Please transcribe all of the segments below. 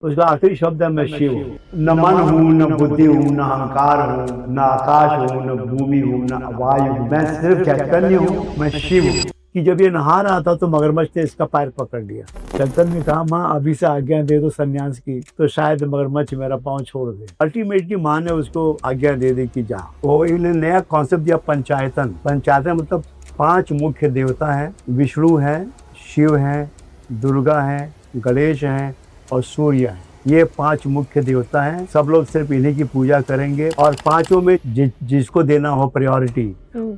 उसका आखिरी शब्द है मैं शिव हूँ। न मन हूँ, न बुद्धि हूँ, न अहंकार हूँ, न आकाश हूँ, न भूमि हूँ, न वायु हूँ, मैं सिर्फ चैतन्य हूँ, मैं शिव हूँ। कि जब ये नहा रहा था तो मगरमच्छ ने इसका पैर पकड़ लिया। चैतन्य ने कहा माँ अभी से आज्ञा दे दो सन्यास की, तो शायद मगरमच्छ मेरा पाँव छोड़ दे। अल्टीमेटली माँ ने उसको आज्ञा दे दी कि जा। वो इन्हें नया कॉन्सेप्ट दिया पंचायतन। पंचायतन मतलब 5 मुख्य देवता हैं, विष्णु है, शिव है, दुर्गा है, गणेश है और सूर्य है। ये 5 मुख्य देवता हैं। सब लोग सिर्फ इन्हीं की पूजा करेंगे और पांचों में जिसको देना हो प्रायोरिटी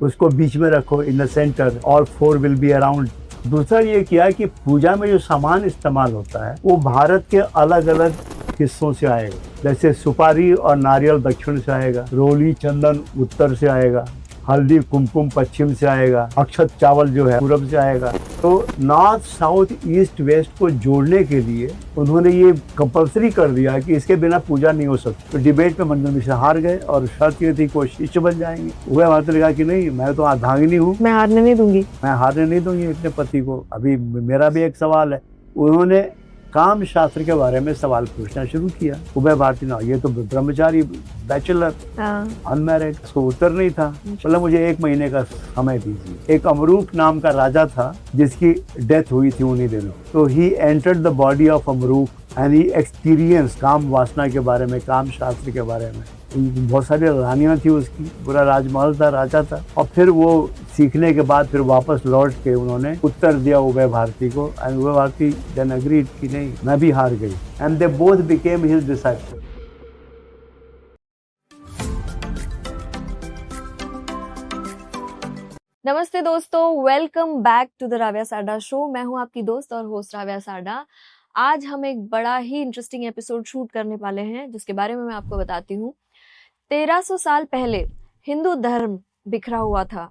उसको बीच में रखो इन द सेंटर और 4 विल बी अराउंड। दूसरा ये किया कि पूजा में जो सामान इस्तेमाल होता है वो भारत के अलग अलग हिस्सों से आएगा। जैसे सुपारी और नारियल दक्षिण से आएगा, रोली चंदन उत्तर से आएगा, हल्दी कुमकुम पश्चिम से आएगा, अक्षत चावल जो है पूरब से आएगा। तो नॉर्थ साउथ ईस्ट वेस्ट को जोड़ने के लिए उन्होंने ये कंपलसरी कर दिया कि इसके बिना पूजा नहीं हो सकती। तो डिबेट में मंडल मिश्र हार गए और शर्त ये थी कोई शिष्य बन जाएंगे। वह भारत ने कहा कि नहीं, मैं तो अर्धांगिनी हूँ, मैं हारने नहीं दूंगी, मैं हारने नहीं दूंगी अपने पति को। अभी मेरा भी एक सवाल है। उन्होंने काम शास्त्र के बारे में सवाल पूछना शुरू किया। उभय भारती ना, ये तो ब्रह्मचारी बैचलर अनमैरिड, उसको उत्तर नहीं था। बोला मुझे 1 महीने का समय दीजिए। एक अमरूक नाम का राजा था जिसकी डेथ हुई थी उन्हीं दिनों। तो he entered the body of Amaruk and he experience काम वासना के बारे में, काम शास्त्र के बारे में। बहुत सारी रानियां थी उसकी, पूरा राजमहल था, राजा था। और फिर वो सीखने के बाद फिर वापस लौट के उन्होंने उत्तर दिया उभय भारती को एंड उभय भारती देन अग्रीड कि नहीं, मैं भी हार गई and they both became his disciple. नमस्ते दोस्तों, welcome back to the Ravya Sarda show. मैं हूं आपकी दोस्त और होस्ट राव्या सारडा। आज हम एक बड़ा ही इंटरेस्टिंग एपिसोड शूट करने वाले हैं जिसके बारे में मैं आपको बताती हूँ। 1300 साल पहले हिंदू धर्म बिखरा हुआ था।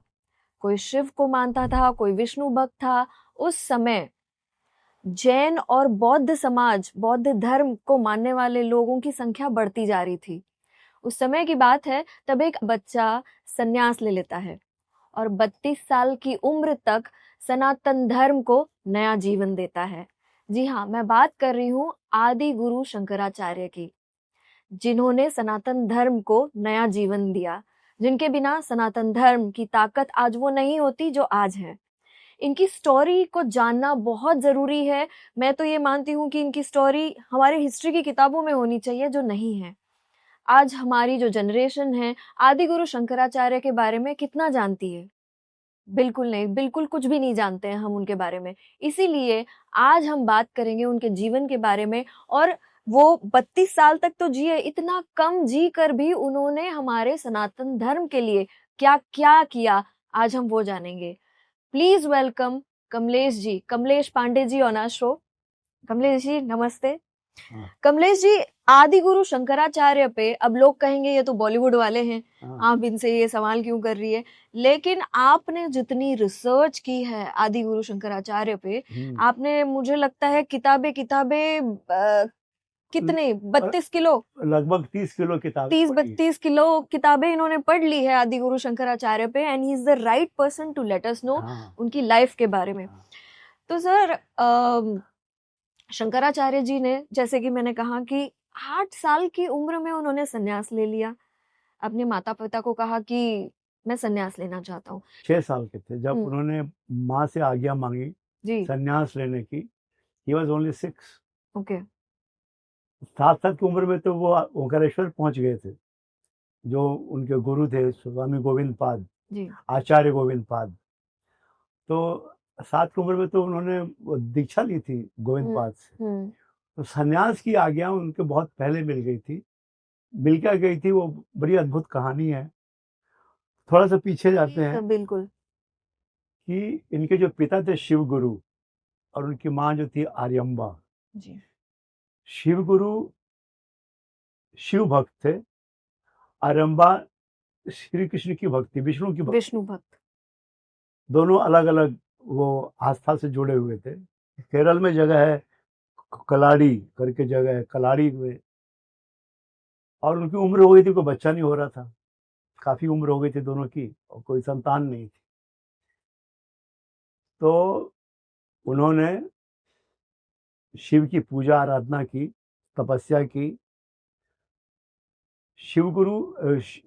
कोई शिव को मानता था, कोई विष्णु भक्त था। उस समय जैन और बौद्ध समाज, बौद्ध धर्म को मानने वाले लोगों की संख्या बढ़ती जा रही थी। उस समय की बात है, तब एक बच्चा संन्यास ले लेता है और 32 साल की उम्र तक सनातन धर्म को नया जीवन देता है। जी हाँ, मैं बात कर रही हूँ आदि गुरु शंकराचार्य की, जिन्होंने सनातन धर्म को नया जीवन दिया, जिनके बिना सनातन धर्म की ताकत आज वो नहीं होती जो आज है। इनकी स्टोरी को जानना बहुत जरूरी है। मैं तो ये मानती हूँ कि इनकी स्टोरी हमारे हिस्ट्री की किताबों में होनी चाहिए, जो नहीं है। आज हमारी जो जनरेशन है आदि गुरु शंकराचार्य के बारे में कितना जानती है? बिल्कुल नहीं, बिल्कुल कुछ भी नहीं जानते हैं हम उनके बारे में। इसीलिए आज हम बात करेंगे उनके जीवन के बारे में। और वो 32 साल तक तो जिए, इतना कम जी कर भी उन्होंने हमारे सनातन धर्म के लिए क्या क्या किया, आज हम वो जानेंगे। Please welcome Kamlesh ji, Kamlesh Pandey ji on our show. Kamlesh ji नमस्ते। कमलेश जी, आदि गुरु शंकराचार्य पे अब लोग कहेंगे ये तो बॉलीवुड वाले हैं, आप इनसे ये सवाल क्यों कर रही है? लेकिन आपने जितनी रिसर्च की है आदि गुरु शंकराचार्य पे, आपने मुझे लगता है किताबें किताबें कितने 32 किलो, लगभग 30 किलो किताब, 32 किलो किताबें इन्होंने पढ़ ली है आदि गुरु शंकराचार्य पे। And he is the right person to let us know उनकी लाइफ के बारे में। तो सर, शंकराचार्य जी ने, जैसे कि मैंने कहा कि 8 साल की उम्र में उन्होंने संन्यास ले लिया। अपने माता पिता को कहा कि मैं संन्यास लेना चाहता हूँ। 6 साल के थे जब उन्होंने माँ से आज्ञा मांगी संन्यास लेने की। He was only 6। ओके। 7 साल की उम्र में तो वो ओंकारेश्वर पहुंच गए थे। जो उनके गुरु थे स्वामी गोविंद पाद, आचार्य गोविंद पाद। तो 7 की उम्र में तो उन्होंने दीक्षा ली थी गोविंद पाद से। तो संन्यास की आज्ञा उनके बहुत पहले मिल गई थी। मिल क्या गई थी वो बड़ी अद्भुत कहानी है। थोड़ा सा पीछे जाते हैं। बिल्कुल। कि इनके जो पिता थे शिव गुरु और उनकी माँ जो थी आर्यम्बा। शिव गुरु शिव भक्त थे, आर्यम्बा श्री कृष्ण की भक्ति, विष्णु की भक्ति, विष्णु भक्त। दोनों अलग अलग वो आस्था से जुड़े हुए थे। केरल में जगह है कलाड़ी करके जगह है, कलाड़ी में। और उनकी उम्र हो गई थी, कोई बच्चा नहीं हो रहा था, काफी उम्र हो गई थी दोनों की और कोई संतान नहीं थी। तो उन्होंने शिव की पूजा आराधना की तपस्या की। शिव गुरु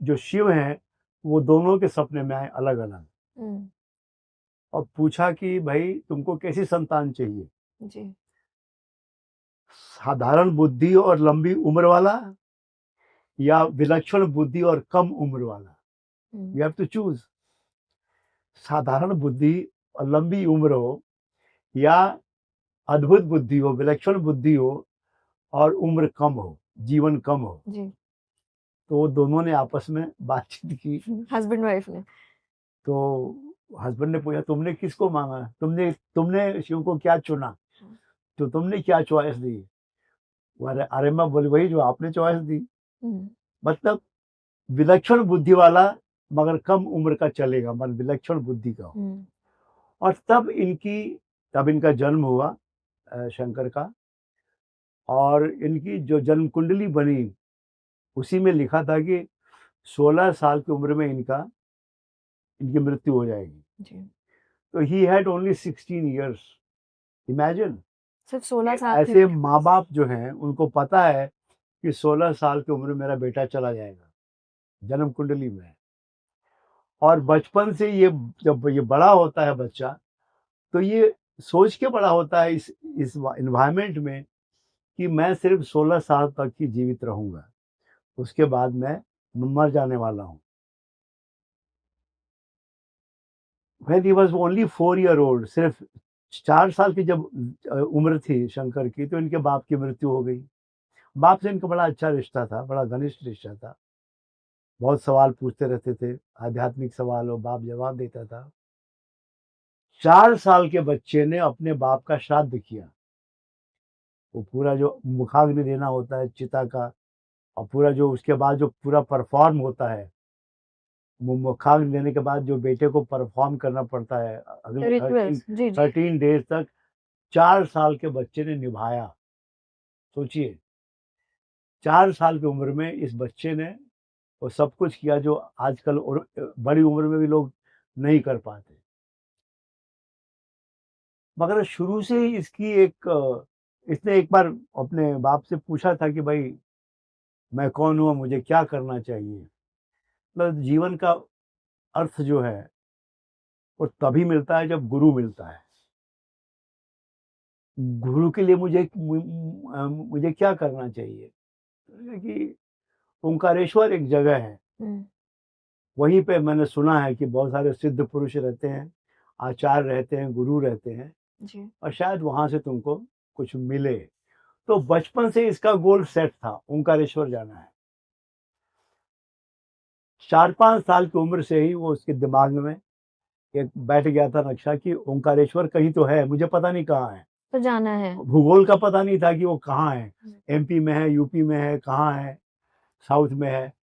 जो शिव हैं वो दोनों के सपने में आए अलग अलग, और पूछा कि भाई तुमको कैसी संतान चाहिए, जी। साधारण बुद्धि और लंबी उम्र वाला, या विलक्षण बुद्धि और कम उम्र वाला। You have to choose. साधारण बुद्धि और लंबी उम्र हो, या अद्भुत बुद्धि हो, विलक्षण बुद्धि हो और उम्र कम हो, जीवन कम हो। जी। तो वो दोनों ने आपस में बातचीत की। हस्बैंड वाइफ ने। तो हस्बैंड ने पूछा तुमने किसको मांगा, तुमने तुमने शिव को क्या चुना, तो तुमने क्या चॉइस दी। अरे मैं बोली वही जो आपने चॉइस दी। मतलब विलक्षण बुद्धि वाला मगर कम उम्र का चलेगा, मतलब विलक्षण बुद्धि का हो। और तब इनका जन्म हुआ शंकर का, और इनकी जो जन्म कुंडली बनी उसी में लिखा था कि 16 साल की उम्र में इनकी मृत्यु हो जाएगी। जी। तो he had only 16 years. Imagine, सिर्फ 16 साल ऐसे माँ बाप जो हैं उनको पता है कि 16 साल की उम्र में मेरा बेटा चला जाएगा, जन्म कुंडली में। और बचपन से ये जब ये बड़ा होता है बच्चा, तो ये सोच के बड़ा होता है इस इन्वायरमेंट में कि मैं सिर्फ 16 साल तक ही जीवित रहूंगा, उसके बाद मैं मर जाने वाला हूँ। When he was only 4 year old, सिर्फ 4 साल की जब उम्र थी शंकर की, तो इनके बाप की मृत्यु हो गई। बाप से इनका बड़ा अच्छा रिश्ता था, बड़ा घनिष्ठ रिश्ता था। बहुत सवाल पूछते रहते थे, आध्यात्मिक सवाल, और बाप जवाब देता था। 4 साल के बच्चे ने अपने बाप का श्राद्ध किया। वो पूरा जो मुखाग्नि देना होता है चिता का, और पूरा जो उसके बाद जो पूरा परफॉर्म होता है, वो मुखाग्नि देने के बाद जो बेटे को परफॉर्म करना पड़ता है अगले रिचुअल्स। जी जी। 13 डेज तक, 4 साल के बच्चे ने निभाया। सोचिए, 4 साल की उम्र में इस बच्चे ने वो सब कुछ किया जो आजकल और बड़ी उम्र में भी लोग नहीं कर पाते। मगर शुरू से ही इसने एक बार अपने बाप से पूछा था कि भाई मैं कौन हूँ, मुझे क्या करना चाहिए। मतलब जीवन का अर्थ जो है वो तभी मिलता है जब गुरु मिलता है। गुरु के लिए मुझे क्या करना चाहिए कि ओंकारेश्वर एक जगह है, वहीं पे मैंने सुना है कि बहुत सारे सिद्ध पुरुष रहते हैं, आचार्य रहते हैं, गुरु रहते हैं जी। और शायद वहां से तुमको कुछ मिले। तो बचपन से इसका गोल सेट था, ओंकारेश्वर जाना है। 4-5 साल की उम्र से ही वो उसके दिमाग में एक बैठ गया था नक्शा कि ओंकारेश्वर कहीं तो है, मुझे पता नहीं कहाँ है, तो जाना है। भूगोल का पता नहीं था कि वो कहाँ है, एमपी में है, यूपी में है, कहाँ है, साउथ में है।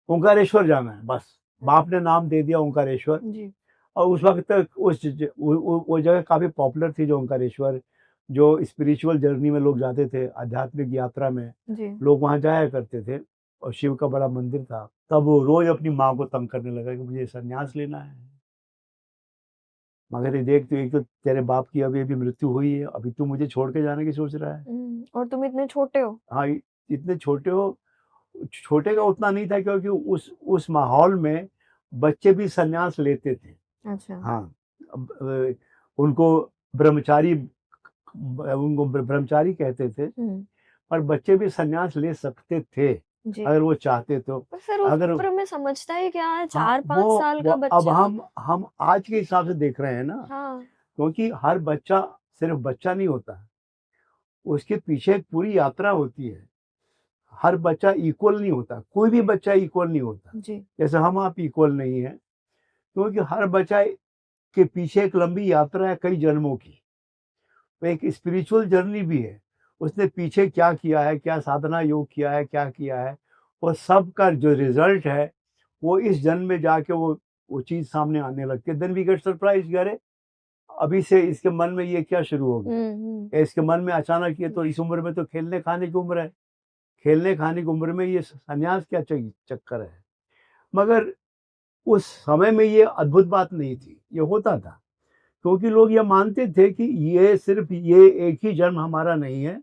ओंकारेश्वर जाना है बस। बाप ने नाम दे दिया ओंकारेश्वर। जी। और उस वक्त तक वो जगह काफी पॉपुलर थी, जो ओंकारेश्वर, जो स्पिरिचुअल जर्नी में लोग जाते थे, आध्यात्मिक यात्रा में जी। लोग वहां जाया करते थे, और शिव का बड़ा मंदिर था। तब वो रोज अपनी माँ को तंग करने लगा कि मुझे संन्यास लेना है। मगर ये देख, तो एक तो तेरे बाप की अभी अभी मृत्यु हुई है, अभी तू मुझे छोड़ के जाने की सोच रहा है। और तुम इतने छोटे हो। हाँ, इतने छोटे हो। छोटे का उतना नहीं था, क्योंकि उस माहौल में बच्चे भी संन्यास लेते थे। अच्छा। हाँ, उनको ब्रह्मचारी कहते थे, पर बच्चे भी संन्यास ले सकते थे जी। अगर वो चाहते तो। पर फिर उस अगर उम्र में समझता ही क्या है, हाँ, 4-5 साल का अब बच्चा। हम आज के हिसाब से देख रहे हैं ना, हाँ। क्योंकि हर बच्चा सिर्फ बच्चा नहीं होता, उसके पीछे एक पूरी यात्रा होती है। हर बच्चा इक्वल नहीं होता, कोई भी बच्चा इक्वल नहीं होता। जी। जैसे हम आप इक्वल नहीं है, क्योंकि हर बच्चा के पीछे एक लंबी यात्रा है, कई जन्मों की। तो एक स्पिरिचुअल जर्नी भी है, उसने पीछे क्या किया है, क्या साधना योग किया है, क्या किया है, वो सब का जो रिजल्ट है वो इस जन्म में जाके वो चीज सामने आने लगती है। देन वी गेट सरप्राइज, अरे अभी से इसके मन में ये क्या शुरू हो गया, इसके मन में अचानक ये तो इस उम्र में तो खेलने खाने की उम्र है, खेलने खाने की उम्र में ये संन्यास क्या चक्कर है। मगर उस समय में ये अद्भुत बात नहीं थी, ये होता था क्योंकि लोग ये मानते थे कि ये सिर्फ ये एक ही जन्म हमारा नहीं है,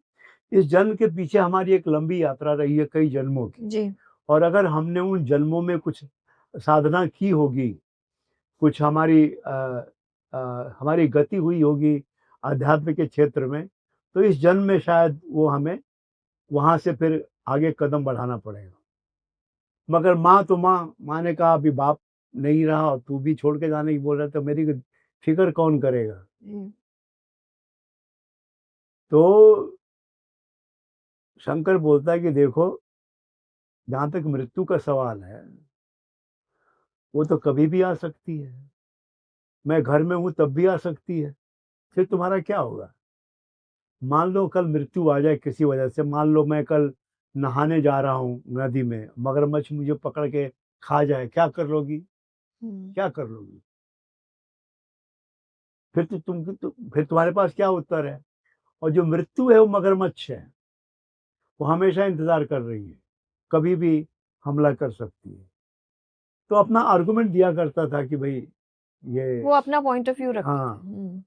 इस जन्म के पीछे हमारी एक लंबी यात्रा रही है, कई जन्मों की। जी। और अगर हमने उन जन्मों में कुछ साधना की होगी, कुछ हमारी गति हुई होगी अध्यात्म के क्षेत्र में, तो इस जन्म में शायद वो हमें वहां से फिर आगे कदम बढ़ाना पड़ेगा। मगर माँ तो माँ ने कहा अभी बाप नहीं रहा और तू भी छोड़ के जाने की बोल रहा, तो मेरी फिक्र कौन करेगा। तो शंकर बोलता है कि देखो, जहां तक मृत्यु का सवाल है, वो तो कभी भी आ सकती है। मैं घर में हूं तब भी आ सकती है। फिर तुम्हारा क्या होगा? मान लो कल मृत्यु आ जाए किसी वजह से, मान लो मैं कल नहाने जा रहा हूँ नदी में, मगरमच्छ मुझे पकड़ के खा जाए, क्या कर लोगी? क्या कर लोगी? फिर फिर तुम्हारे पास क्या उत्तर है? और जो मृत्यु है वो मगरमच्छ है, वो हमेशा इंतजार कर रही है, कभी भी हमला कर सकती है। तो अपना आर्गुमेंट दिया करता था कि भाई ये, वो अपना पॉइंट ऑफ व्यू रखते थे। हाँ,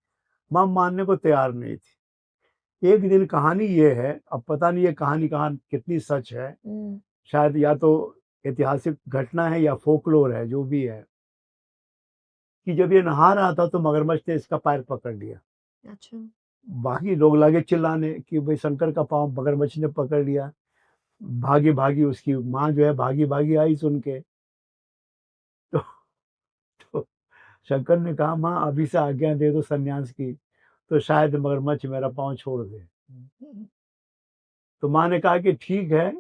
माँ मानने को तैयार नहीं थी। एक दिन कहानी ये है, अब पता नहीं ये कहानी कहाँ कितनी सच है, शायद या तो ऐतिहासिक घटना है या फोकलोर है, जो भी है, कि जब ये नहा रहा था तो मगरमच्छ ने इसका पैर पकड़ लिया। अच्छा। बाकी लोग लगे चिल्लाने कि भाई शंकर का पाँव मगरमच्छ ने पकड़ लिया। भागी भागी उसकी माँ जो है भागी भागी आई सुन के। तो, तो शंकर ने कहा माँ अभी से आज्ञा दे दो सन्यास की, तो शायद मगरमच्छ मेरा पाँव छोड़ दे। तो माँ ने कहा कि ठीक है,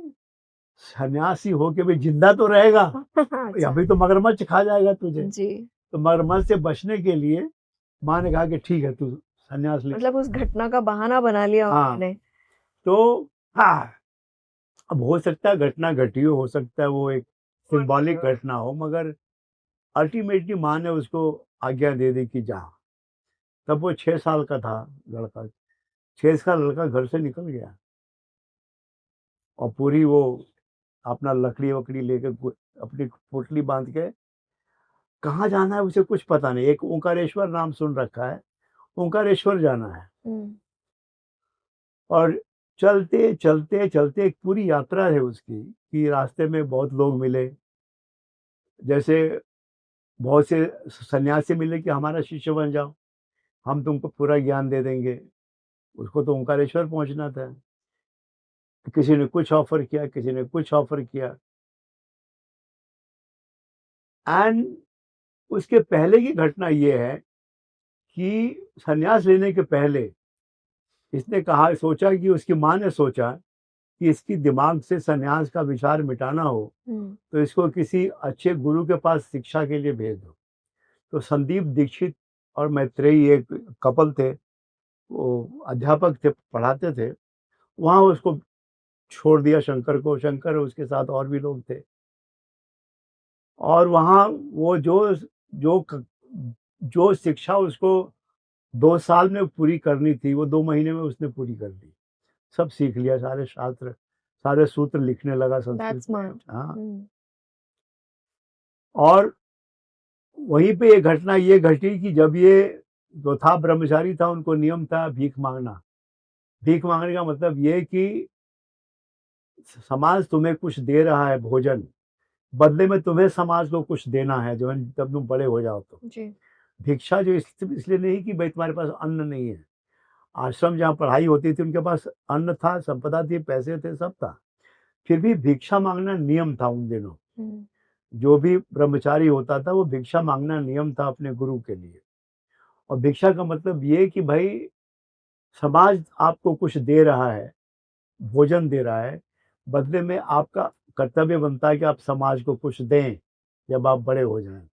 सन्यासी होके भी जिंदा तो रहेगा, अच्छा। अभी तो मगरमच्छ खा जाएगा तुझे। जी। तो मगरमच्छ से बचने के लिए माँ ने कहा कि ठीक है, तू सन्यास ले। मतलब उस घटना का बहाना बना लिया हाँ, उन्होंने। तो हाँ, अब हो सकता है घटना घटी हो सकता है वो एक सिंबॉलिक घटना हो, मगर अल्टीमेटली माँ ने उसको आज्ञा दे दी कि जा। तब वो 6 साल का था लड़का, 6 साल लड़का घर से निकल गया और पूरी वो अपना लकड़ी वकड़ी लेकर अपनी पोटली बांध के कहाँ जाना है उसे कुछ पता नहीं। एक ओंकारेश्वर नाम सुन रखा है, ओंकारेश्वर जाना है। और चलते चलते चलते एक पूरी यात्रा है उसकी, कि रास्ते में बहुत लोग मिले, जैसे बहुत से सन्यासी मिले कि हमारा शिष्य बन जाओ, हम तुमको पूरा ज्ञान दे देंगे। उसको तो ओंकारेश्वर पहुंचना था। किसी ने कुछ ऑफर किया, किसी ने कुछ ऑफर किया। एंड उसके पहले की घटना ये है कि सन्यास लेने के पहले इसने कहा, सोचा कि उसकी माँ ने सोचा कि इसकी दिमाग से सन्यास का विचार मिटाना हो तो इसको किसी अच्छे गुरु के पास शिक्षा के लिए भेज दो। तो संदीप दीक्षित और मैत्रेयी एक कपल थे, वो अध्यापक थे, पढ़ाते थे। वहां उसको छोड़ दिया शंकर को, शंकर उसके साथ और भी लोग थे। और वहां वो जो जो शिक्षा उसको 2 साल में पूरी करनी थी, वो 2 महीने में उसने पूरी कर दी। सब सीख लिया, सारे शास्त्र, सारे सूत्र लिखने लगा संस्कृत में। हाँ। और वहीं पे एक घटना ये घटी कि जब ये जो था ब्रह्मचारी था, उनको नियम था भीख मांगना। भीख मांगने का मतलब ये कि समाज तुम्हें कुछ दे रहा है भोजन, बदले में तुम्हें समाज को कुछ देना है जो जब तुम बड़े हो जाओ तो। जी। भिक्षा जो इसलिए नहीं कि भाई तुम्हारे पास अन्न नहीं है। आश्रम जहाँ पढ़ाई होती थी उनके पास अन्न था, संपदा थी, पैसे थे, सब था। फिर भी भिक्षा मांगना नियम था उन दिनों। जो भी ब्रह्मचारी होता था वो भिक्षा मांगना नियम था अपने गुरु के लिए। और भिक्षा का मतलब ये कि भाई समाज आपको कुछ दे रहा है, भोजन दे रहा है, बदले में आपका कर्तव्य बनता है कि आप समाज को कुछ दें जब आप बड़े हो जाएं।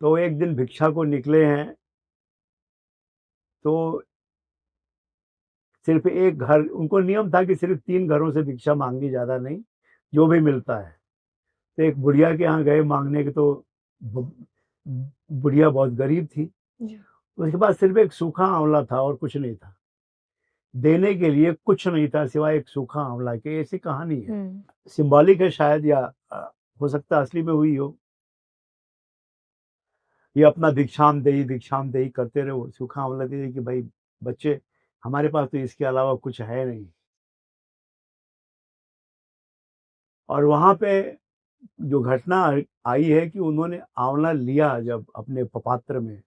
तो एक दिन भिक्षा को निकले हैं, तो सिर्फ एक घर, उनको नियम था कि सिर्फ 3 घरों से भिक्षा मांगनी, ज्यादा नहीं, जो भी मिलता है। तो एक बुढ़िया के यहाँ गए मांगने के, तो बुढ़िया बहुत गरीब थी, उसके पास सिर्फ एक सूखा आंवला था और कुछ नहीं था, देने के लिए कुछ नहीं था सिवाय एक सूखा आंवला के। ऐसी कहानी है, सिंबॉलिक है शायद, या हो सकता है असली में हुई हो। ये अपना भिक्षाम देही करते रहे, सूखा आंवला दे कि भाई बच्चे हमारे पास तो इसके अलावा कुछ है नहीं। और वहां पे जो घटना आई है कि उन्होंने आंवला लिया जब अपने पात्र में,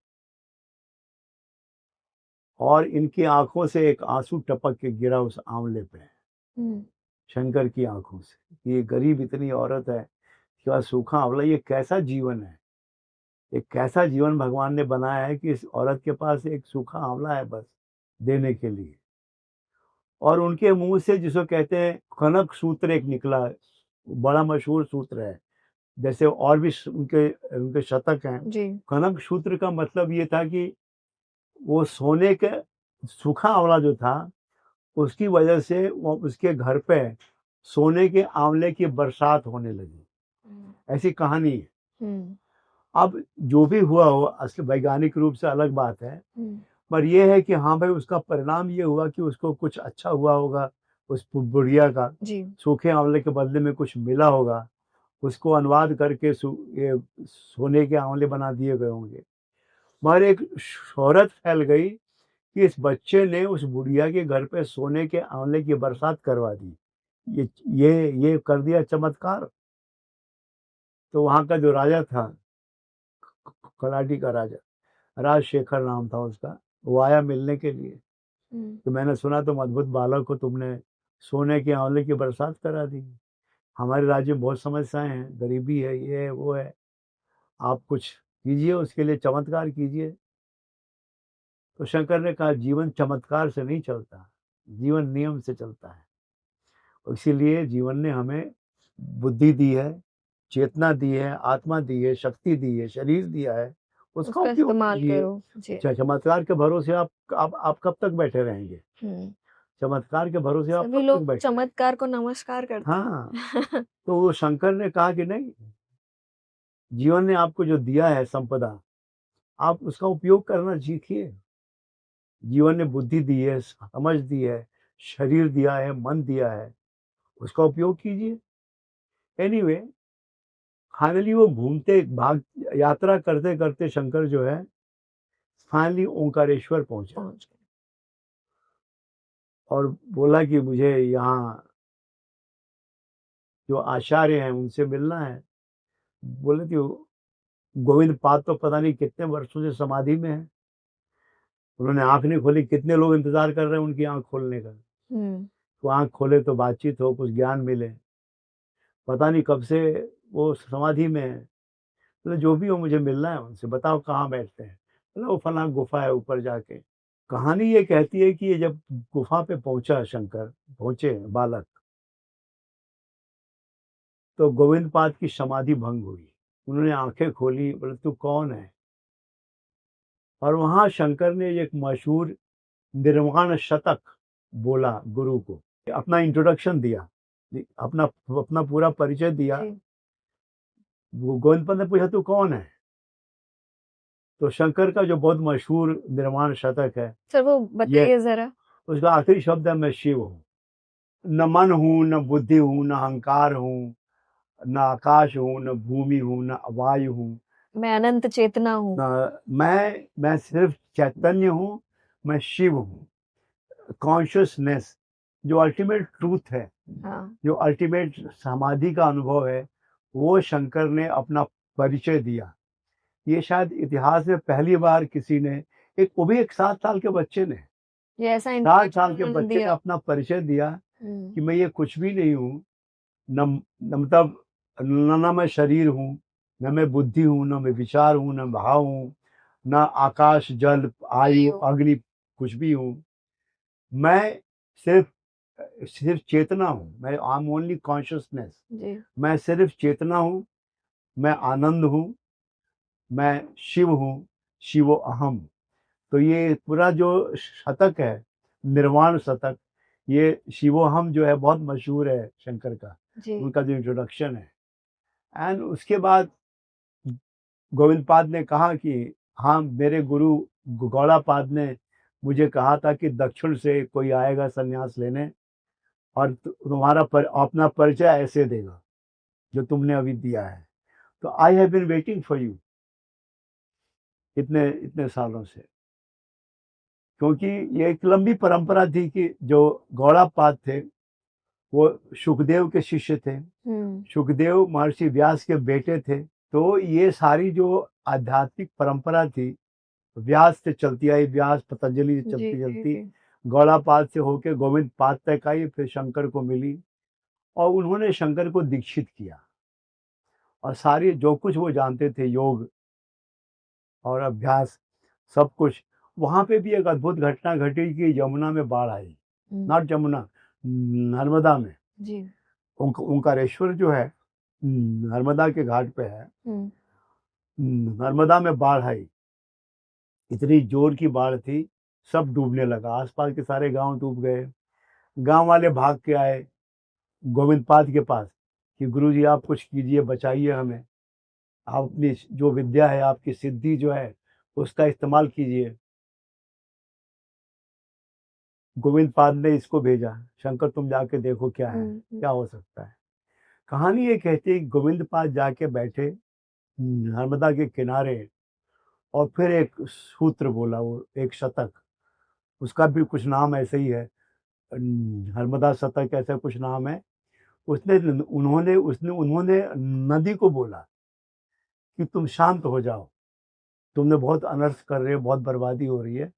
और इनकी आंखों से एक आंसू टपक के गिरा उस आंवले पे, शंकर की आंखों से। ये गरीब इतनी औरत है कि वह सूखा आंवला, ये कैसा जीवन है, एक कैसा जीवन भगवान ने बनाया है कि इस औरत के पास एक सूखा आंवला है बस देने के लिए। और उनके मुंह से जिसको कहते हैं कनक सूत्र एक निकला, बड़ा मशहूर सूत्र है। जैसे और भी उनके उनके शतक हैं। जी। कनक सूत्र का मतलब ये था कि वो सोने के, सूखा आंवला जो था उसकी वजह से वो उसके घर पे सोने के आंवले की बरसात होने लगी, ऐसी कहानी है। अब जो भी हुआ हो, असली वैज्ञानिक रूप से अलग बात है, पर यह है कि हाँ भाई, उसका परिणाम ये हुआ कि उसको कुछ अच्छा हुआ होगा, उस बुढ़िया का जी। सूखे आंवले के बदले में कुछ मिला होगा, उसको अनुवाद करके ये सोने के आंवले बना दिए गए होंगे। मगर एक शोहरत फैल गई कि इस बच्चे ने उस बुढ़िया के घर पे सोने के आंवले की बरसात करवा दी, ये कर दिया चमत्कार। तो वहां का जो राजा था, कलाटी का राजा, राजशेखर नाम था उसका, वो आया मिलने के लिए। तो मैंने सुना तुम अद्भुत बालक हो, तुमने सोने के आंवले की बरसात करा दी। हमारे राज्य में बहुत समस्याएं हैं, गरीबी है, ये है वो है, आप कुछ कीजिए, उसके लिए चमत्कार कीजिए। तो शंकर ने कहा जीवन चमत्कार से नहीं चलता, जीवन नियम से चलता है। इसीलिए जीवन ने हमें बुद्धि दी है, चेतना दी है, आत्मा दी है, शक्ति दी है, शरीर दिया है, उसका उसका उपयोग इस्तेमाल कीजिए। करो। जी। चमत्कार के भरोसे आप कब तक बैठे रहेंगे? चमत्कार के भरोसे आप सभी कब तक लोग बैठे? चमत्कार को नमस्कार करते हाँ, हैं। तो वो शंकर ने कहा कि नहीं, जीवन ने आपको जो दिया है संपदा, आप उसका उपयोग करना सीखिए। जीवन ने बुद्धि दी है, समझ दी है, शरीर दिया है, मन दिया है, उसका उपयोग कीजिए। एनीवे, फाइनली वो घूमते भाग यात्रा करते करते शंकर जो है फाइनली ओंकारेश्वर पहुंचा पहुंच गए। और बोला कि मुझे यहाँ जो आचार्य हैं उनसे मिलना है। बोले कि गोविंद पाद तो पता नहीं कितने वर्षों से समाधि में है, उन्होंने आंख नहीं खोली, कितने लोग इंतजार कर रहे हैं उनकी आंख खोलने का। तो आंख खोले तो बातचीत हो, कुछ ज्ञान मिले, पता नहीं कब से वो समाधि में है। बोले जो भी हो, मुझे मिलना है उनसे, बताओ कहाँ बैठते हैं। बोले वो फलां गुफा है ऊपर जाके। कहानी ये कहती है कि ये जब गुफा पे पहुंचा, शंकर पहुंचे बालक, तो गोविंद पाद की समाधि भंग हुई। उन्होंने आंखें खोली, बोले तू कौन है? और वहां शंकर ने एक मशहूर निर्वाण शतक बोला गुरु को, अपना इंट्रोडक्शन दिया, अपना अपना पूरा परिचय दिया। गोविंद पाद ने पूछा तू कौन है? तो शंकर का जो बहुत मशहूर निर्वाण शतक है, सर वो ये बताइए जरा। उसका आखिरी शब्द है मैं शिव हूँ। न मन हूँ, न बुद्धि हूँ, न अहंकार हूँ, न आकाश हूँ, न भूमि हूँ, न वायु हूँ, मैं अनंत चेतना हूँ। न मैं सिर्फ चैतन्य हूँ, मैं शिव हूँ। कॉन्शियसनेस जो अल्टीमेट ट्रूथ है, हाँ। जो अल्टीमेट समाधि का अनुभव है, वो शंकर ने अपना परिचय दिया। ये शायद इतिहास में पहली बार किसी ने, एक वो भी एक 7 साल के बच्चे ने, ये ऐसा 7 साल के इंट्रोडक्शन बच्चे ने दिया। अपना परिचय दिया कि मैं ये कुछ भी नहीं हूँ, न मतलब न मैं शरीर हूँ, न मैं बुद्धि हूँ, न मैं विचार हूँ, न भाव हूँ, न आकाश जल आयु अग्नि कुछ भी हूँ। मैं सिर्फ सिर्फ चेतना हूँ, मैं आई एम ओनली कॉन्शियसनेस। जी। मैं सिर्फ चेतना हूँ, मैं आनंद हूँ, मैं शिव हूँ, शिवो अहम। तो ये पूरा जो शतक है, निर्वाण शतक, ये शिवोहम जो है बहुत मशहूर है शंकर का, जी। उनका जो इंट्रोडक्शन है। एंड उसके बाद गोविंद पाद ने कहा कि हाँ, मेरे गुरु गौड़ा पाद ने मुझे कहा था कि दक्षिण से कोई आएगा संन्यास लेने और तुम्हारा अपना परिचय ऐसे देगा जो तुमने अभी दिया है। तो I have been waiting for you इतने इतने सालों से, क्योंकि ये एक लंबी परंपरा थी कि जो गौड़ापाद थे वो सुखदेव के शिष्य थे। सुखदेव महर्षि व्यास के बेटे थे। तो ये सारी जो आध्यात्मिक परंपरा थी व्यास से चलती आई, व्यास पतंजलि से चलती चलती गौड़ापाद से होके गोविंद पाद तक आई, फिर शंकर को मिली और उन्होंने शंकर को दीक्षित किया। और सारी जो कुछ वो जानते थे, योग और अभ्यास, सब कुछ। वहां पे भी एक अद्भुत घटना घटी कि यमुना में बाढ़ आई। नॉट यमुना, नर्मदा में। जी। ओंकारेश्वर जो है नर्मदा के घाट पे है। नर्मदा में बाढ़ आई, इतनी जोर की बाढ़ थी, सब डूबने लगा, आसपास के सारे गांव डूब गए। गांव वाले भाग के आए गोविंद पाद के पास कि गुरुजी आप कुछ कीजिए, बचाइए हमें, आप अपनी जो विद्या है, आपकी सिद्धि जो है उसका इस्तेमाल कीजिए। गोविंद पाद ने इसको भेजा, शंकर तुम जाके देखो क्या है, क्या हो सकता है। कहानी ये कहती है कि गोविंद पाद जाके बैठे नर्मदा के किनारे और फिर एक सूत्र बोला, वो एक शतक, उसका भी कुछ नाम ऐसे ही है, नर्मदा शतक ऐसा कुछ नाम है। उन्होंने नदी को बोला कि तुम शांत हो जाओ, तुमने बहुत अनर्थ कर रहे हो, बहुत बर्बादी हो रही है,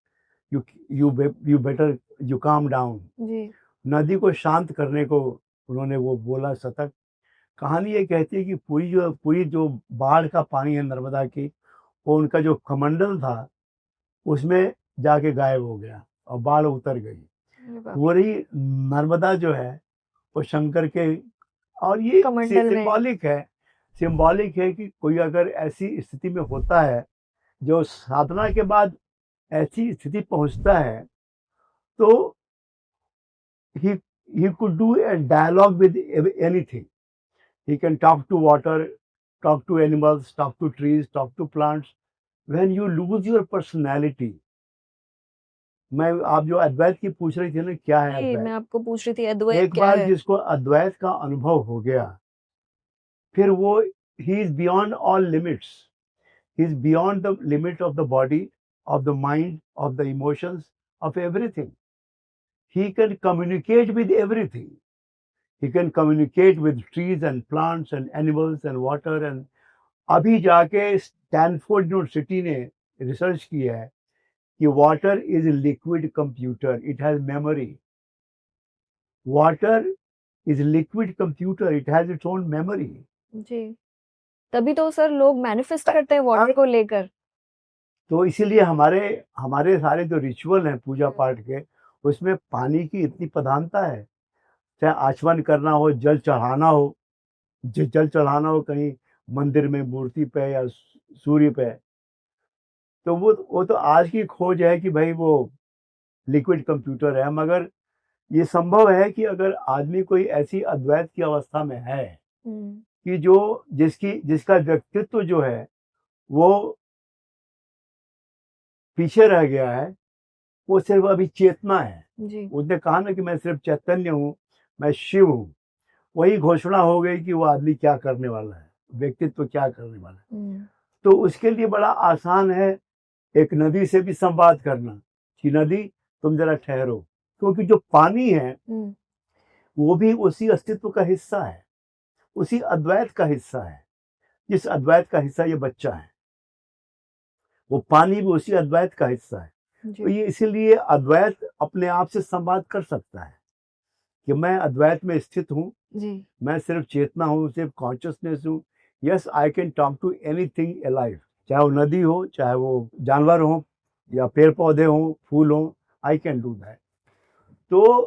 you better you calm down. नदी को शांत करने को उन्होंने वो बोला शतक। कहानी ये कहती है कि पूरी जो बाढ़ का पानी है नर्मदा की, वो उनका जो कमंडल था उसमें जाके गायब हो गया और बाढ़ उतर गई। पूरी नर्मदा जो है वो शंकर के, और ये सिंबॉलिक है कि कोई अगर ऐसी स्थिति में होता है, जो साधना के बाद ऐसी स्थिति पहुंचता है, तो he could do a dialogue with anything. He can talk to water, talk to animals, talk to trees, talk to plants. When you lose your personality, आप जो अद्वैत की पूछ रही थी ना, क्या है अद्वैत? मैं आपको पूछ रही थी अद्वैत एक क्या बार है? जिसको अद्वैत का अनुभव हो गया, फिर वो he is beyond all limits. He is beyond the limit of the body, of the mind, of the emotions, of everything. He can communicate with everything. He can communicate with trees and plants and animals and water. And अभी जाके Stanford university ने research की है कि water is liquid computer, it has memory. Water is liquid computer, it has its own memory. जी, तभी तो sir लोग मैनिफेस्ट करते हैं वाटर को लेकर। तो इसीलिए हमारे सारे जो रिचुअल हैं पूजा पाठ के, उसमें पानी की इतनी प्रधानता है। चाहे आचमन करना हो, जल चढ़ाना हो कहीं मंदिर में, मूर्ति पे या सूर्य पे, तो वो तो आज की खोज है कि भाई वो लिक्विड कंप्यूटर है। मगर ये संभव है कि अगर आदमी कोई ऐसी अद्वैत की अवस्था में है कि जिसका व्यक्तित्व जो है वो पीछे रह गया है, वो सिर्फ अभी चेतना है। उसने कहा ना कि मैं सिर्फ चैतन्य हूँ, मैं शिव हूँ, वही घोषणा हो गई कि वो आदमी क्या करने वाला है, व्यक्तित्व क्या करने वाला है। तो उसके लिए बड़ा आसान है एक नदी से भी संवाद करना कि नदी तुम जरा ठहरो, क्योंकि जो पानी है वो भी उसी अस्तित्व का हिस्सा है, उसी अद्वैत का हिस्सा है। जिस अद्वैत का हिस्सा ये बच्चा है, वो पानी भी उसी अद्वैत का हिस्सा है। तो ये इसीलिए अद्वैत अपने आप से संवाद कर सकता है कि मैं अद्वैत में स्थित हूँ, मैं सिर्फ चेतना हूँ, सिर्फ कॉन्शियसनेस हूँ। Yes, I can talk to anything alive, चाहे वो नदी हो, चाहे वो जानवर हो, या पेड़ पौधे हो, फूल हो, आई कैन डू दैट। तो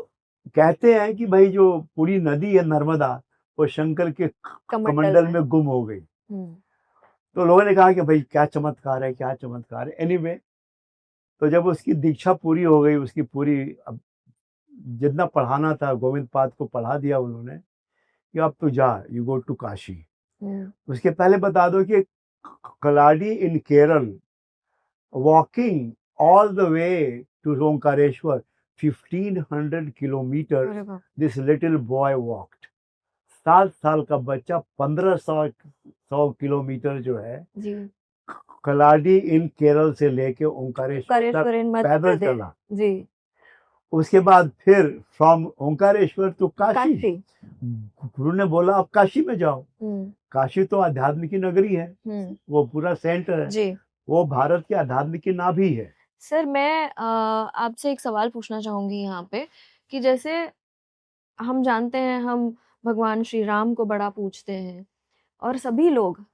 कहते हैं कि भाई जो पूरी नदी है नर्मदा, वो शंकर के कमंडल में गुम हो गई। तो लोगों ने कहा कि भाई क्या चमत्कार है, क्या चमत्कार है। एनीवे, तो जब उसकी दीक्षा पूरी हो गई, उसकी पूरी, अब जितना पढ़ाना था गोविंद पाद को पढ़ा दिया उन्होंने कि अब तो जा, यू गो टू काशी। उसके पहले बता दो कि Kalady in Kerala, walking all the way to Omkareshwar, 1500 kilometre this little boy walked. 7 साल का बच्चा 1500 किलोमीटर जो है कलाडी इन केरल से लेके ओंकारेश्वर तक करेश्वर इन मध्य पैदल प्रदेश। चला। जी। उसके बाद फिर फ्रॉम ओंकारेश्वर टू काशी, काशी। गुरु ने बोला आप काशी में जाओ। हम्म। काशी तो आध्यात्मिक की नगरी है, वो पूरा सेंटर है, जी। वो भारत की आध्यात्मिक की नाभि है। सर मैं आपसे एक सवाल पूछना चाहूंगी यहाँ पे कि जैसे हम जानते हैं हम भगवान श्री राम को बड़ा पूजते हैं और सभी लोग,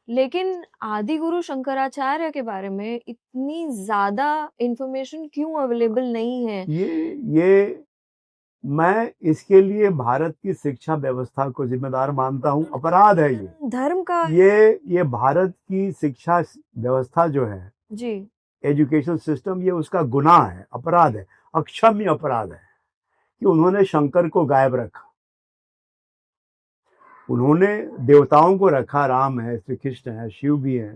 लेकिन आदि गुरु शंकराचार्य के बारे में इतनी ज्यादा इंफॉर्मेशन क्यों अवेलेबल नहीं है? ये मैं इसके लिए भारत की शिक्षा व्यवस्था को जिम्मेदार मानता हूँ। अपराध है ये धर्म का। ये भारत की शिक्षा व्यवस्था जो है, जी। एजुकेशन सिस्टम, ये उसका गुनाह है, अपराध है, अक्षम्य अपराध है कि उन्होंने शंकर को गायब रखा। उन्होंने देवताओं को रखा, राम है, श्री कृष्ण है, शिव भी है।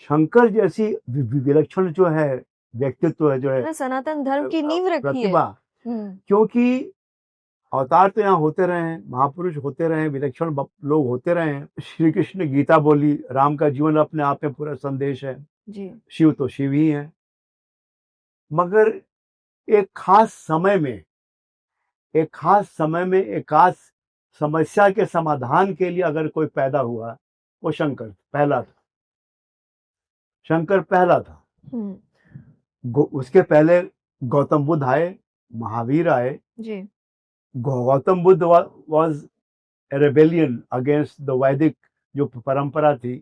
शंकर जैसी विलक्षण जो है व्यक्तित्व है, जो है सनातन धर्म की नींव रखी है। प्रतिभा, क्योंकि अवतार तो यहाँ होते रहे हैं, महापुरुष होते रहे हैं, विलक्षण लोग होते रहे हैं। श्री कृष्ण ने गीता बोली, राम का जीवन अपने आप में पूरा संदेश है जी। शिव तो शिव ही है। मगर एक खास समय में एक खास समस्या के समाधान के लिए अगर कोई पैदा हुआ, वो शंकर पहला था। उसके पहले गौतम बुद्ध आए, महावीर आए। जी। Gautam Buddha was a rebellion against the वैदिक जो परंपरा थी,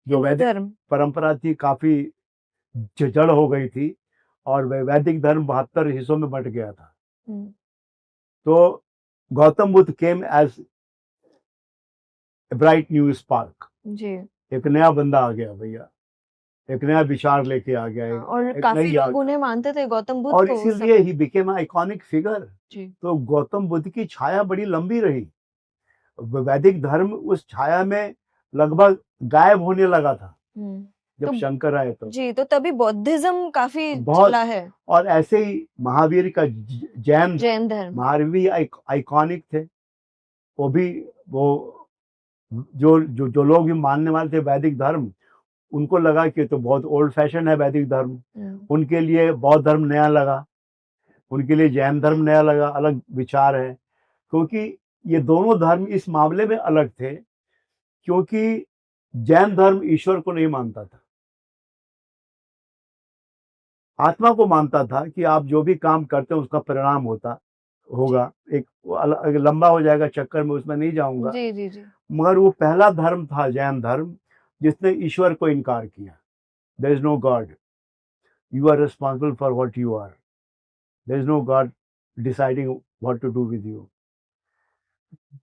जो वैदिक परंपरा थी, काफी जड़ हो गई थी और वैदिक धर्म 72 हिस्सों में बंट गया था। तो Gautam Buddha came as a bright new spark। जी। एक नया बंदा आ गया भैया, एक नया विचार लेके आ गया। और काफी लोग उन्हें मानते थे गौतम बुद्ध और को, इसीलिए ही became an iconic figure। जी। तो गौतम बुद्ध की छाया बड़ी लंबी रही। वैदिक धर्म उस छाया में लगभग गायब होने लगा था जब शंकर आए तो। जी। तो तभी बौद्धिज्म काफी चला है। और ऐसे ही महावीर का जैन धर्म, महावीर आइकॉनिक थे। वो जो लोग भी मानने वाले थे वैदिक धर्म, उनको लगा कि तो बहुत ओल्ड फैशन है वैदिक धर्म। उनके लिए बौद्ध धर्म नया लगा, उनके लिए जैन धर्म नया लगा, अलग विचार है। क्योंकि ये दोनों धर्म इस मामले में अलग थे, क्योंकि जैन धर्म ईश्वर को नहीं मानता था, आत्मा को मानता था कि आप जो भी काम करते हैं उसका परिणाम होगा। एक लंबा हो जाएगा चक्कर में, उसमें नहीं जाऊंगा। जी जी जी। मगर वो पहला धर्म था जैन धर्म जिसने ईश्वर को इनकार किया। There is no God, you are responsible for what you are, there is no God deciding what to do with you.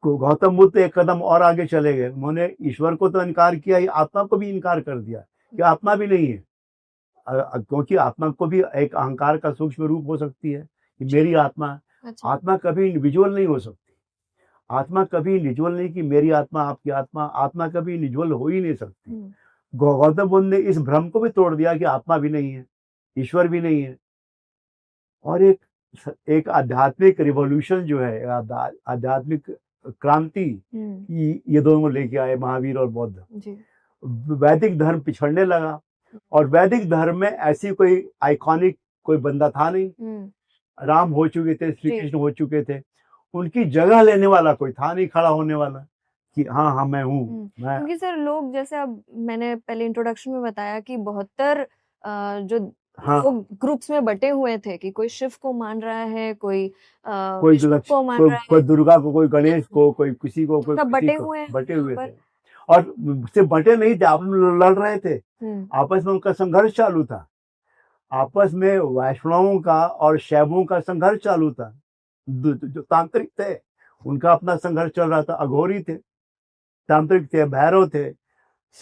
Gautam Buddha एक कदम और आगे चले गए। उन्होंने ईश्वर को तो इनकार किया ही, आत्मा को भी इनकार कर दिया कि आत्मा भी नहीं है। क्योंकि आत्मा को भी एक अहंकार का सूक्ष्म रूप हो सकती है कि मेरी आत्मा। अच्छा। आत्मा कभी इंडिविजुअल नहीं हो सकती, आत्मा कभी इंडिविजुअल नहीं कि मेरी आत्मा, आपकी आत्मा कभी इंडिविजुअल हो ही नहीं सकती। गौतम बुद्ध ने इस भ्रम को भी तोड़ दिया कि आत्मा भी नहीं है, ईश्वर भी नहीं है। और एक आध्यात्मिक रिवॉल्यूशन जो है, आध्यात्मिक क्रांति, ये दोनों लेके आए महावीर और बौद्ध। वैदिक धर्म पिछड़ने लगा और वैदिक धर्म में ऐसी कोई आइकॉनिक कोई बंदा था नहीं। राम हो चुके थे, श्री कृष्ण हो चुके थे, उनकी जगह लेने वाला कोई था नहीं, खड़ा होने वाला कि हाँ मैं हूँ। क्योंकि सर लोग, जैसे अब मैंने पहले इंट्रोडक्शन में बताया कि 72 जो ग्रुप्स में बटे हुए थे कि कोई शिव को मान रहा है, कोई विष्णु को मान रहा है, कोई दुर्गा को, कोई गणेश को, कोई किसी को, कोई बटे हुए थे। और सिर्फ बटे नहीं थे, आपस में लड़ रहे थे, आपस में उनका संघर्ष चालू था। आपस में वैष्णवों का और शैवों का संघर्ष चालू था। जो तांत्रिक थे उनका अपना संघर्ष चल रहा था, अघोरी थे, तांत्रिक थे, भैरव थे,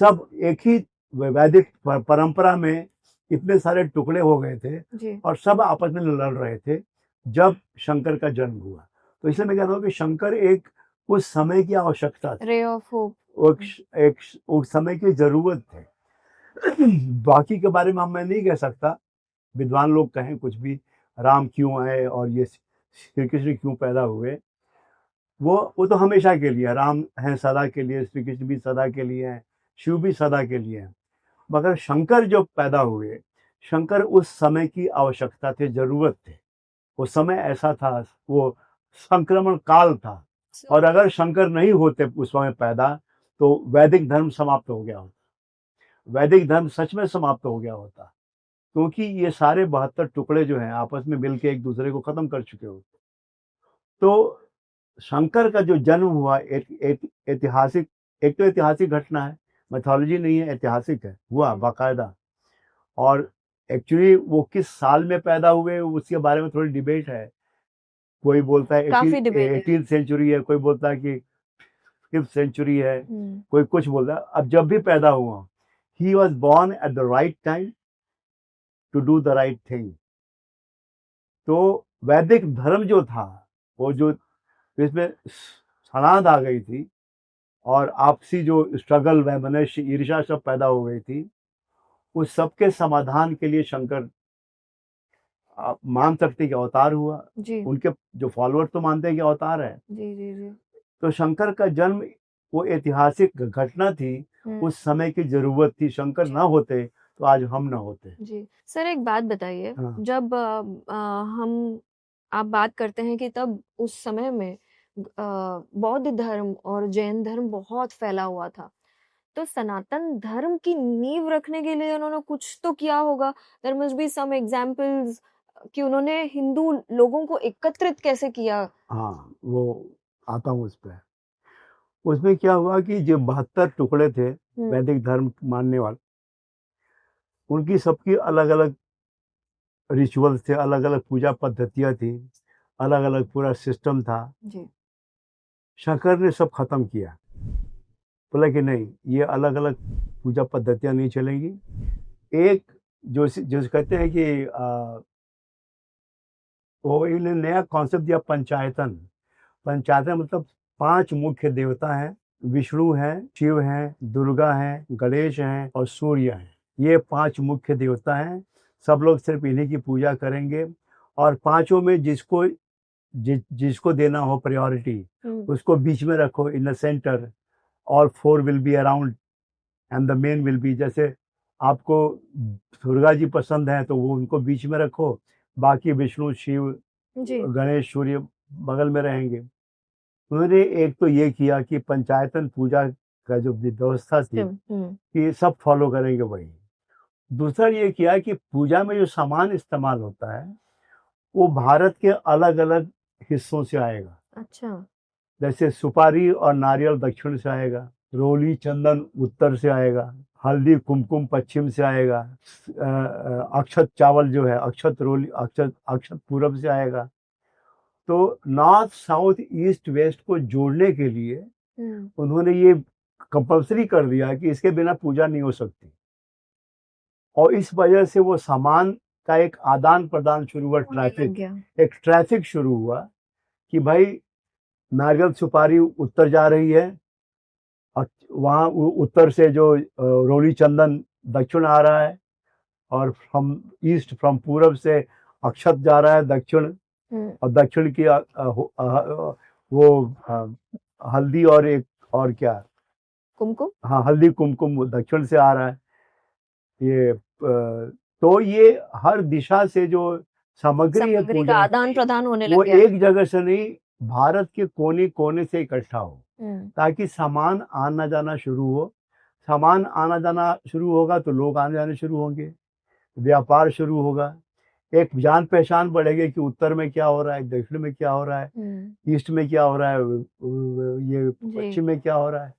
सब एक ही वैदिक परंपरा में इतने सारे टुकड़े हो गए थे और सब आपस में लड़ रहे थे जब शंकर का जन्म हुआ। तो इसलिए मैं कह रहा हूँ कि शंकर एक उस समय की आवश्यकता थी, रे ऑफ होप, एक उस समय की जरूरत थे। बाकी के बारे में मैं नहीं कह सकता, विद्वान लोग कहें कुछ भी, राम क्यों आए और ये श्री कृष्ण क्यों पैदा हुए, वो तो हमेशा के लिए, राम हैं सदा के लिए, श्री कृष्ण भी सदा के लिए हैं, शिव भी सदा के लिए हैं। मगर शंकर जो पैदा हुए, शंकर उस समय की आवश्यकता थे, जरूरत थे। वो समय ऐसा था, वो संक्रमण काल था, और अगर शंकर नहीं होते उस समय पैदा तो वैदिक धर्म समाप्त हो गया होता। वैदिक धर्म सच में समाप्त हो गया होता, क्योंकि ये सारे 72 टुकड़े जो हैं आपस में मिलकर एक दूसरे को खत्म कर चुके होते। तो शंकर का जो जन्म हुआ एक ऐतिहासिक, एक तो ऐतिहासिक घटना है, मैथोलॉजी नहीं है, ऐतिहासिक है, हुआ बाकायदा। और एक्चुअली वो किस साल में पैदा हुए उसके बारे में थोड़ी डिबेट है। कोई बोलता है काफी डिबेट है। 18th सेंचुरी है, कोई बोलता है कि 5th सेंचुरी है, कोई कुछ बोलता है। अब जब भी पैदा हुआ, he was born at the right time to do the right thing. तो वैदिक धर्म जो था, वो जो इसमें सनाद आ गई थी और आपसी जो स्ट्रगल, वैमनस्य, ईर्ष्या सब पैदा हो गई थी, उस सबके समाधान के लिए शंकर आप मान सकते कि अवतार हुआ। जी उनके जो फॉलोअर तो मानते हैं कि अवतार है। जी जी जी। तो शंकर का जन्म वो ऐतिहासिक घटना थी, उस समय की जरूरत थी। शंकर ना होते तो आज हम ना होते। जी सर, एक बात बताइए, हाँ। जब हम आप बात करते हैं कि तब उस समय में बौद्ध धर्म और जैन धर्म बहुत फैला हुआ था, तो सनातन धर्म की नींव रखने के लिए उन्होंने कुछ तो किया होगा। There must be some examples कि उन्होंने हिंदू लोगों को एकत्रित कैसे किया। हाँ, वो आता हूँ उस पर। उसमें क्या हुआ कि जो 72 टुकड़े थे वैदिक धर्म मानने वाले, उनकी सबकी अलग अलग रिचुअल्स थे, अलग अलग पूजा पद्धतियां थी, अलग अलग पूरा सिस्टम था जी। शंकर ने सब खत्म किया। बोला कि नहीं, ये अलग अलग पूजा पद्धतियां नहीं चलेंगी। एक जो कहते हैं कि वो इन्होंने नया कॉन्सेप्ट दिया, पंचायतन। पंचायतन मतलब 5 मुख्य देवता हैं, विष्णु हैं, शिव हैं, दुर्गा हैं, गणेश हैं और सूर्य हैं। ये 5 मुख्य देवता हैं। सब लोग सिर्फ इन्हीं की पूजा करेंगे, और पांचों में जिसको देना हो प्रायोरिटी, उसको बीच में रखो, in the centre. All 4 will be around and the men will be. जैसे आपको दुर्गा जी पसंद है तो वो उनको बीच में रखो, बाकी विष्णु, शिव, गणेश, सूर्य बगल में रहेंगे। उन्होंने एक तो ये किया कि पंचायतन पूजा का जो व्यवस्था थी कि सब फॉलो करेंगे वही। दूसरा ये किया कि पूजा में जो सामान इस्तेमाल होता है वो भारत के अलग अलग हिस्सों से आएगा। अच्छा। जैसे सुपारी और नारियल दक्षिण से आएगा, रोली चंदन उत्तर से आएगा, हल्दी कुमकुम पश्चिम से आएगा, अक्षत चावल जो है, अक्षत रोली, अक्षत पूरब से आएगा। तो नॉर्थ साउथ ईस्ट वेस्ट को जोड़ने के लिए उन्होंने ये कंपल्सरी कर दिया कि इसके बिना पूजा नहीं हो सकती। और इस वजह से वो सामान का एक आदान प्रदान शुरू हुआ, एक ट्रैफिक शुरू हुआ कि भाई नारियल सुपारी उत्तर जा रही है, वहाँ उत्तर से जो रोली चंदन दक्षिण आ रहा है, और फ्रॉम ईस्ट, फ्रॉम पूरब से अक्षत जा रहा है दक्षिण, और दक्षिण की वो हल्दी और एक और क्या, कुमकुम। हाँ, हल्दी कुमकुम दक्षिण से आ रहा है। ये तो ये हर दिशा से जो सामग्री है पूजा का आदान प्रदान होने लग गया, वो एक जगह से नहीं, भारत के कोने कोने से इकट्ठा हो, ताकि सामान आना जाना शुरू हो। सामान आना जाना शुरू होगा तो लोग आने जाने शुरू होंगे, व्यापार शुरू होगा, एक जान पहचान बढ़ेगी कि उत्तर में क्या हो रहा है, दक्षिण में क्या हो रहा है, ईस्ट में क्या हो रहा है, ये पश्चिम में क्या हो रहा है।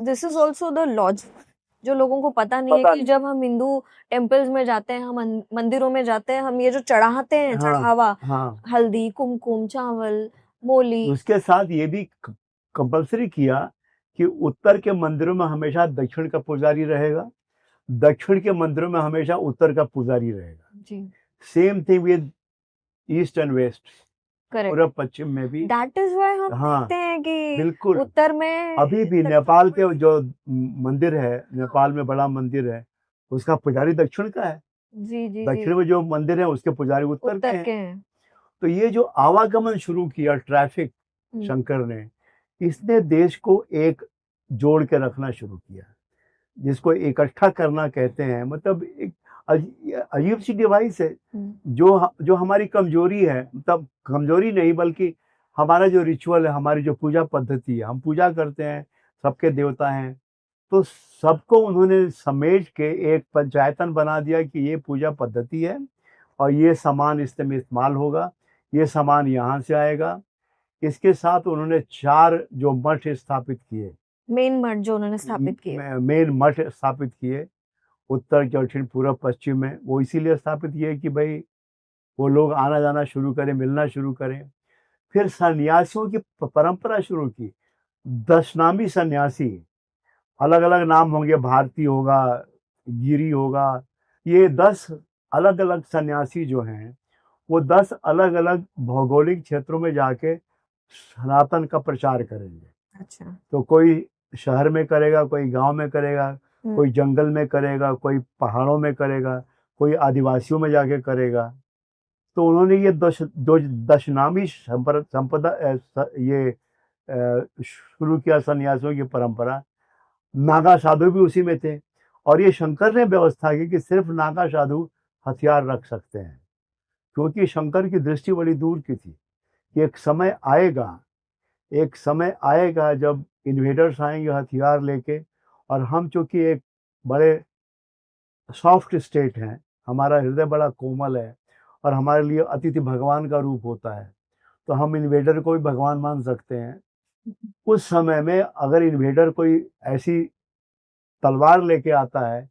This is also the logic जो लोगों को पता नहीं है कि जब हम हिंदू टेम्पल्स में जाते हैं, हम मंदिरों में जाते हैं, हम ये जो चढ़ाते हैं, चढ़ावा, हल्दी कुमकुम चावल मोली, उसके साथ ये भी कंपल्सरी किया कि उत्तर के मंदिरों में हमेशा दक्षिण का पुजारी रहेगा, दक्षिण के मंदिरों में हमेशा उत्तर का पुजारी रहेगा जी। Same thing with east and west, पूर्व पश्चिम में भी। दैट इज व्हाई हम देखते हैं कि बिल्कुल उत्तर में अभी भी नेपाल के जो मंदिर है, नेपाल में बड़ा मंदिर है, उसका पुजारी दक्षिण का है जी जी। दक्षिण में जो मंदिर है उसके पुजारी उत्तर के हैं। तो ये जो आवागमन शुरू किया ट्रैफिक शंकर ने, इसने देश को एक जोड़ के रखना शुरू किया। जिसको इकट्ठा करना कहते हैं, मतलब एक अजीब सी डिवाइस है हम्म, जो हमारी कमजोरी है, मतलब कमजोरी नहीं बल्कि हमारा जो रिचुअल है, हमारी जो पूजा पद्धति है, हम पूजा करते हैं, सबके देवता हैं, तो सबको उन्होंने समेट के एक पंचायतन बना दिया कि ये पूजा पद्धति है और ये सामान इसमें इस्तेमाल होगा, ये सामान यहाँ से आएगा। इसके साथ उन्होंने 4 जो मठ स्थापित किए, मेन मठ जो उन्होंने स्थापित किए। मेन मठ स्थापित किए उत्तर, दक्षिण, पूर्व, पश्चिम में। वो इसीलिए स्थापित किए कि भाई वो लोग आना जाना शुरू करें, मिलना शुरू करें। फिर सन्यासियों की परंपरा शुरू की। 10 नामी सन्यासी, अलग अलग नाम होंगे, भारती होगा, गिरी होगा, ये 10 अलग अलग सन्यासी जो हैं वो 10 अलग अलग भौगोलिक क्षेत्रों में जाके सनातन का प्रचार करेंगे। अच्छा। तो कोई शहर में करेगा, कोई गांव में करेगा, कोई जंगल में करेगा, कोई पहाड़ों में करेगा, कोई आदिवासियों में जाके करेगा। तो उन्होंने ये दशनामी संपदा ये शुरू किया, सन्यासियों की परंपरा। नागा साधु भी उसी में थे और ये शंकर ने व्यवस्था की कि सिर्फ नागा साधु हथियार रख सकते हैं, क्योंकि शंकर की दृष्टि बड़ी दूर की थी कि एक समय आएगा जब इन्वेडर्स आएंगे हथियार लेके, और हम चूंकि एक बड़े सॉफ्ट स्टेट हैं, हमारा हृदय बड़ा कोमल है और हमारे लिए अतिथि भगवान का रूप होता है, तो हम इन्वेडर को भी भगवान मान सकते हैं। उस समय में अगर इन्वेडर कोई ऐसी तलवार लेके आता है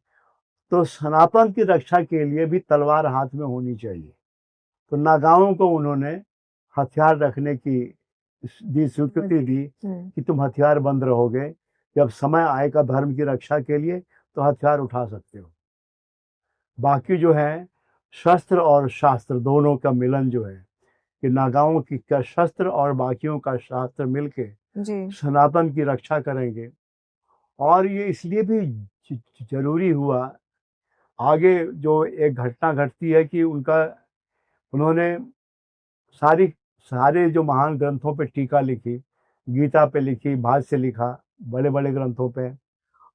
तो सनातन की रक्षा के लिए भी तलवार हाथ में होनी चाहिए। तो नागाओं को उन्होंने हथियार रखने की स्वीकृति दी कि तुम हथियार बंद रहोगे, जब समय आएगा धर्म की रक्षा के लिए तो हथियार उठा सकते हो। बाकी जो है शस्त्र और शास्त्र दोनों का मिलन जो है कि नागाओं की का शस्त्र और बाकियों का शास्त्र मिलके सनातन की रक्षा करेंगे। और ये इसलिए भी जरूरी हुआ, आगे जो एक घटना घटती है कि उन्होंने सारे जो महान ग्रंथों पे टीका लिखी, गीता पे लिखी, भाष्य लिखा, बड़े बड़े ग्रंथों पे।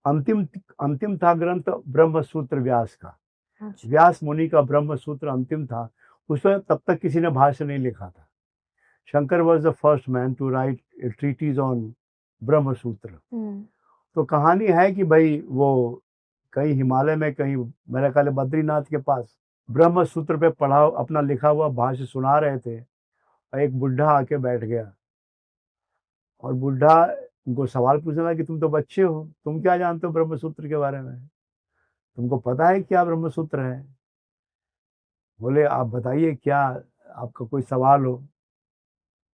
अंतिम था ग्रंथ ब्रह्म सूत्र व्यास का। व्यास मुनि का ब्रह्म सूत्र अंतिम था। उसमें तब तक किसी ने भाष्य नहीं लिखा था। Shankar was the first man to write a treatise on Brahma Sutra. तो कहानी है कि भाई वो कहीं हिमालय में, कहीं मेरा ख्याल है बद्रीनाथ के पास, ब्रह्म सूत्र पे पढ़ा अपना लिखा हुआ भाष्य सुना रहे थे, और एक बुढ़ा आके बैठ गया और बुढ़ा उनको सवाल पूछने लगा कि तुम तो बच्चे हो, तुम क्या जानते हो ब्रह्म सूत्र के बारे में, तुमको पता है क्या ब्रह्म सूत्र है? बोले आप बताइए, क्या आपका कोई सवाल हो?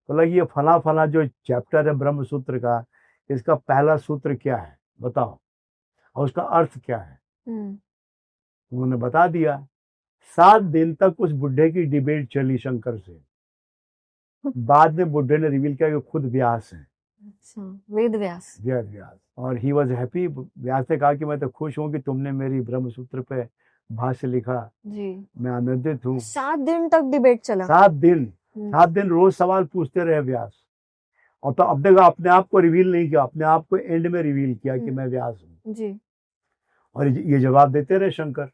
बोला ये फला फला जो चैप्टर है ब्रह्म सूत्र का, इसका पहला सूत्र क्या है बताओ, और उसका अर्थ क्या है। उन्होंने बता दिया। 7 दिन तक उस बुढ़े की डिबेट चली शंकर से। बाद में बुढ़े ने रिवील किया कि खुद व्यास है। अच्छा, वेद व्यास। और ही वॉज हैप्पी। व्यास ने कहा कि मैं तो खुश हूँ कि तुमने मेरी ब्रह्म सूत्र पे भाष्य लिखा जी, मैं आनंदित हूँ। 7 दिन तक डिबेट चला। 7 दिन रोज सवाल पूछते रहे व्यास। और तो अब देखो अपने आप को रिवील नहीं किया, अपने आप को एंड में रिवील किया कि मैं व्यास हूँ जी। और ये जवाब देते रहे Shankar.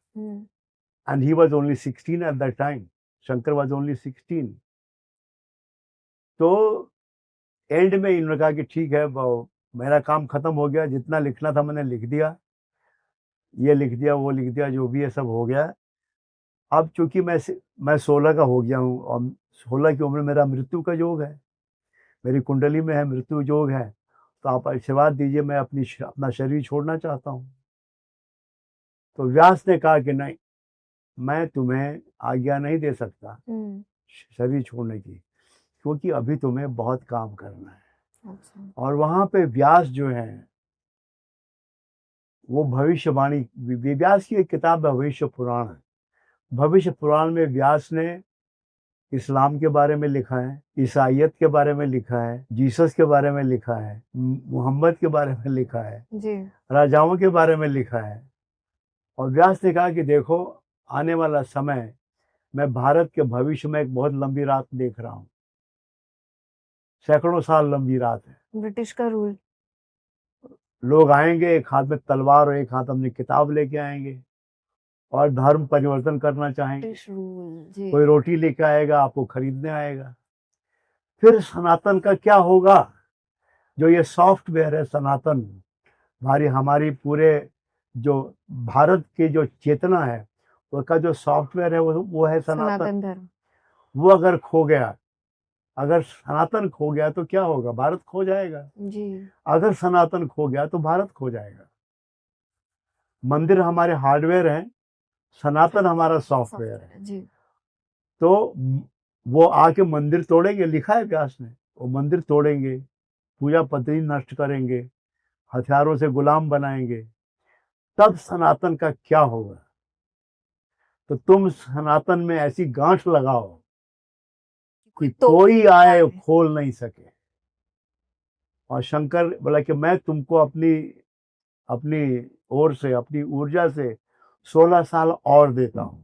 And he was only 16 at that time. Shankar was only 16। तो एंड में इन्होंने कहा कि ठीक है, मेरा काम खत्म हो गया, जितना लिखना था मैंने लिख दिया, ये लिख दिया, वो लिख दिया, जो भी है सब हो गया। अब चूंकि मैं 16 का हो गया हूँ और 16 की उम्र मेरा मृत्यु का योग है, मेरी कुंडली में है मृत्यु योग है, तो आप आशीर्वाद दीजिए, मैं अपना शरीर छोड़ना चाहता हूँ। तो व्यास ने कहा कि नहीं, मैं तुम्हें आज्ञा नहीं दे सकता शरीर छोड़ने की, क्योंकि अभी तुम्हें बहुत काम करना है। अच्छा। और वहां पे व्यास जो है वो भविष्यवाणी, व्यास की एक किताब है भविष्य पुराण। भविष्य पुराण में व्यास ने इस्लाम के बारे में लिखा है, ईसाइयत के बारे में लिखा है, जीसस के बारे में लिखा है, मोहम्मद के बारे में लिखा है जी, राजाओं के बारे में लिखा है। और व्यास ने कहा कि देखो, आने वाला समय, मैं भारत के भविष्य में एक बहुत लंबी रात देख रहा हूँ, सैकड़ों साल लंबी रात है। ब्रिटिश का रूल, लोग आएंगे, एक हाथ में तलवार और एक हाथ अपनी किताब लेके आएंगे और धर्म परिवर्तन करना चाहेंगे। ब्रिटिश रूल जी। कोई रोटी लेके आएगा, आपको खरीदने आएगा। फिर सनातन का क्या होगा? जो ये सॉफ्टवेयर है सनातन, हमारी पूरे जो भारत की जो चेतना है उसका जो सॉफ्टवेयर है वो है सनातन। सनातन धर्म। वो अगर खो गया, अगर सनातन खो गया तो क्या होगा? भारत खो जाएगा। जी। अगर सनातन खो गया तो भारत खो जाएगा। मंदिर हमारे हार्डवेयर हैं, सनातन हमारा सॉफ्टवेयर है। जी। तो वो आके मंदिर तोड़ेंगे, लिखा है व्यास ने, वो मंदिर तोड़ेंगे, पूजा पद्धति नष्ट करेंगे, हथियारों से गुलाम बनाएंगे, तब सनातन का क्या होगा? तो तुम सनातन में ऐसी गांठ लगाओ कि कोई आए खोल नहीं सके। और शंकर बोला कि मैं तुमको अपनी अपनी ओर से, अपनी ऊर्जा से 16 साल और देता हूं।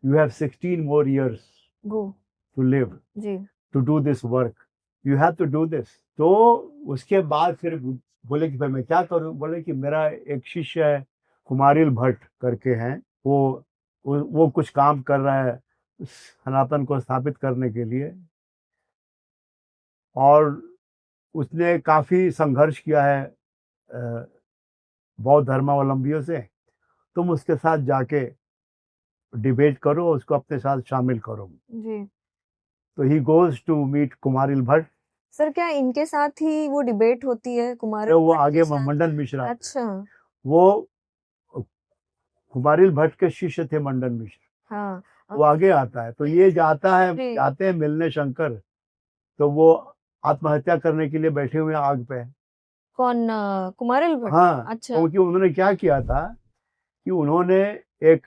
You have 16 more years to live, जी। to do this work. You have to do this. तो उसके बाद फिर बोले कि भाई मैं क्या करूं? बोले कि मेरा एक शिष्य है, कुमारिल भट्ट करके हैं, वो कुछ काम कर रहा है सनातन को स्थापित करने के लिए, और उसने काफी संघर्ष किया है बौद्ध धर्मावलंबियों से। तुम उसके साथ जाके डिबेट करो, उसको अपने साथ शामिल करो। जी। तो he goes to meet Kumarila Bhatt. Sir क्या इनके साथ ही वो डिबेट होती है कुमारिल वो भट्ट आगे के साथ? मंडन मिश्रा। अच्छा। वो कुमारिल भट्ट के शिष्य थे मंडन मिश्र। हाँ। वो आगे आता है। तो ये जाते हैं मिलने शंकर, तो वो आत्महत्या करने के लिए बैठे हुए आग पे। कौन? कुमारिल भट्ट? हाँ। अच्छा। क्योंकि उन्होंने क्या किया था कि उन्होंने एक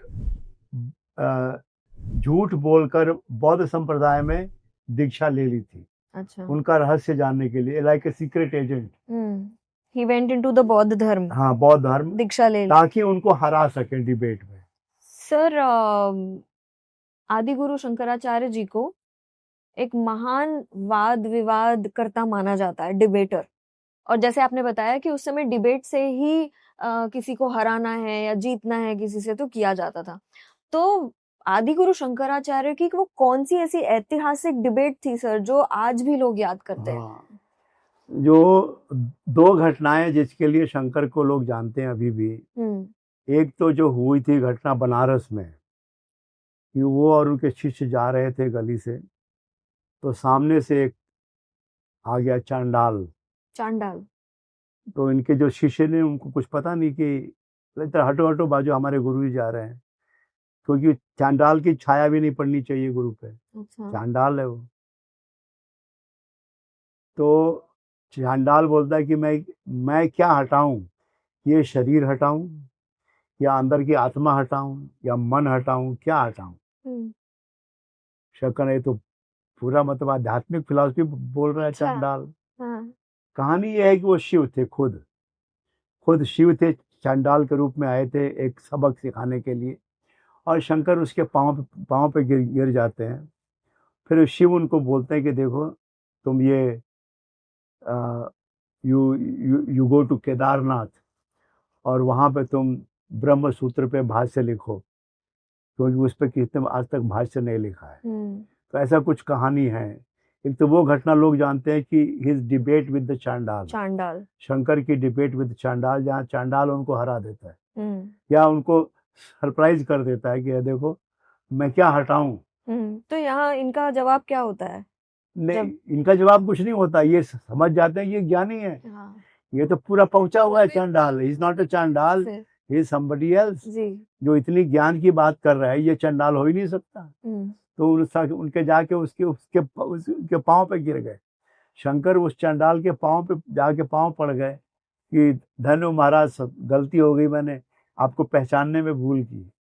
झूठ बोलकर बौद्ध संप्रदाय में दीक्षा ले ली थी। अच्छा। उनका रहस्य जानने के लिए, like a secret agent. He went into the बौद्ध धर्म। हाँ, बौद्ध धर्म, दीक्षा ले ली ताकि उनको हरा सके डिबेट में। सर आदि गुरु शंकराचार्य जी को एक महान वाद विवाद करता माना जाता है, डिबेटर। और जैसे आपने बताया कि उस समय डिबेट से ही किसी को हराना है या जीतना है किसी से तो किया जाता था। तो आदि गुरु शंकराचार्य की वो कौन सी ऐसी ऐतिहासिक डिबेट थी सर जो आज भी लोग याद करते हैं? हाँ, जो 2 घटनाएं जिसके लिए शंकर को लोग जानते हैं अभी भी। एक तो जो हुई थी घटना बनारस में, कि वो और उनके शिष्य जा रहे थे गली से, तो सामने से एक आ गया चांडाल। तो इनके जो शिष्य ने, उनको कुछ पता नहीं कि हटो हटो बाजू, हमारे गुरु जी जा रहे हैं, क्योंकि चांडाल की छाया भी नहीं पड़नी चाहिए गुरु पे। अच्छा। चांडाल है वो। तो चांडाल बोलता है कि मैं क्या हटाऊं? ये शरीर हटाऊं, या अंदर की आत्मा हटाऊं, या मन हटाऊं, क्या हटाऊं? शंकर ने तो पूरा मतलब आध्यात्मिक फिलॉसफी बोल रहा है चांडाल। कहानी ये है कि वो शिव थे, खुद शिव थे, चांडाल के रूप में आए थे एक सबक सिखाने के लिए, और शंकर उसके पाँव पे गिर जाते हैं। फिर शिव उनको बोलते हैं कि देखो तुम ये यू गो टू केदारनाथ, और वहाँ पे तुम ब्रह्म सूत्र पे भाष्य लिखो, क्योंकि उस पर किसी ने आज तक भाष्य नहीं लिखा है। तो ऐसा कुछ कहानी है। एक तो वो घटना लोग जानते हैं कि हिज डिबेट विद द चांडाल, शंकर की डिबेट विद चांडाल, जहाँ चांडाल उनको हरा देता है, या उनको सरप्राइज कर देता है कि देखो मैं क्या हटाऊं। तो यहाँ इनका जवाब क्या होता है? नहीं, इनका जवाब कुछ नहीं होता। ये समझ जाते हैं ये ज्ञानी है। ये तो पूरा पहुंचा हुआ है चांडाल। ही इज नॉट अ चांडाल, ही इज समबडी एल्स। जो इतनी ज्ञान की बात कर रहा है, ये चांडाल हो ही नहीं सकता। तो उनके जाके उसके पाँव पे गिर गए। शंकर उस चांडाल के पाँव पे जाके पाँव पड़ गए कि धन्य महाराज, गलती हो गई, मैंने आपको पहचानने में भूल की।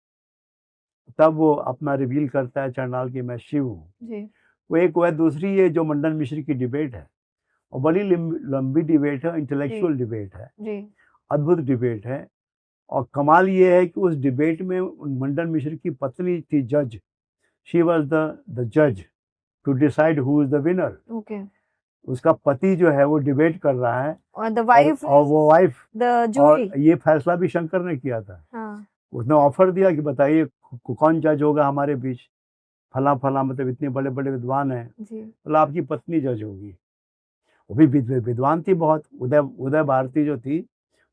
तब वो अपना रिवील करता है चांडाल की मैं शिव हूँ। वो एक है। दूसरी ये जो मंडन मिश्र की डिबेट है, और बड़ी लंबी डिबेट है, इंटेलेक्चुअल डिबेट है, अद्भुत डिबेट है। और कमाल ये है कि उस डिबेट में मंडन मिश्र की पत्नी थी जज। शी वॉज द जज to decide who is the winner. उसका पति जो है वो डिबेट कर रहा है, और द वाइफ और वो वाइफ, द और जूरी। ये फैसला भी शंकर ने किया था। हाँ उसने ऑफर दिया कि बताइए कौन जज होगा हमारे बीच, फला फला, मतलब इतने बड़े बड़े विद्वान हैं, जी। मतलब आपकी पत्नी जज होगी। वो भी विद्वान थी बहुत, उदय भारती जो थी,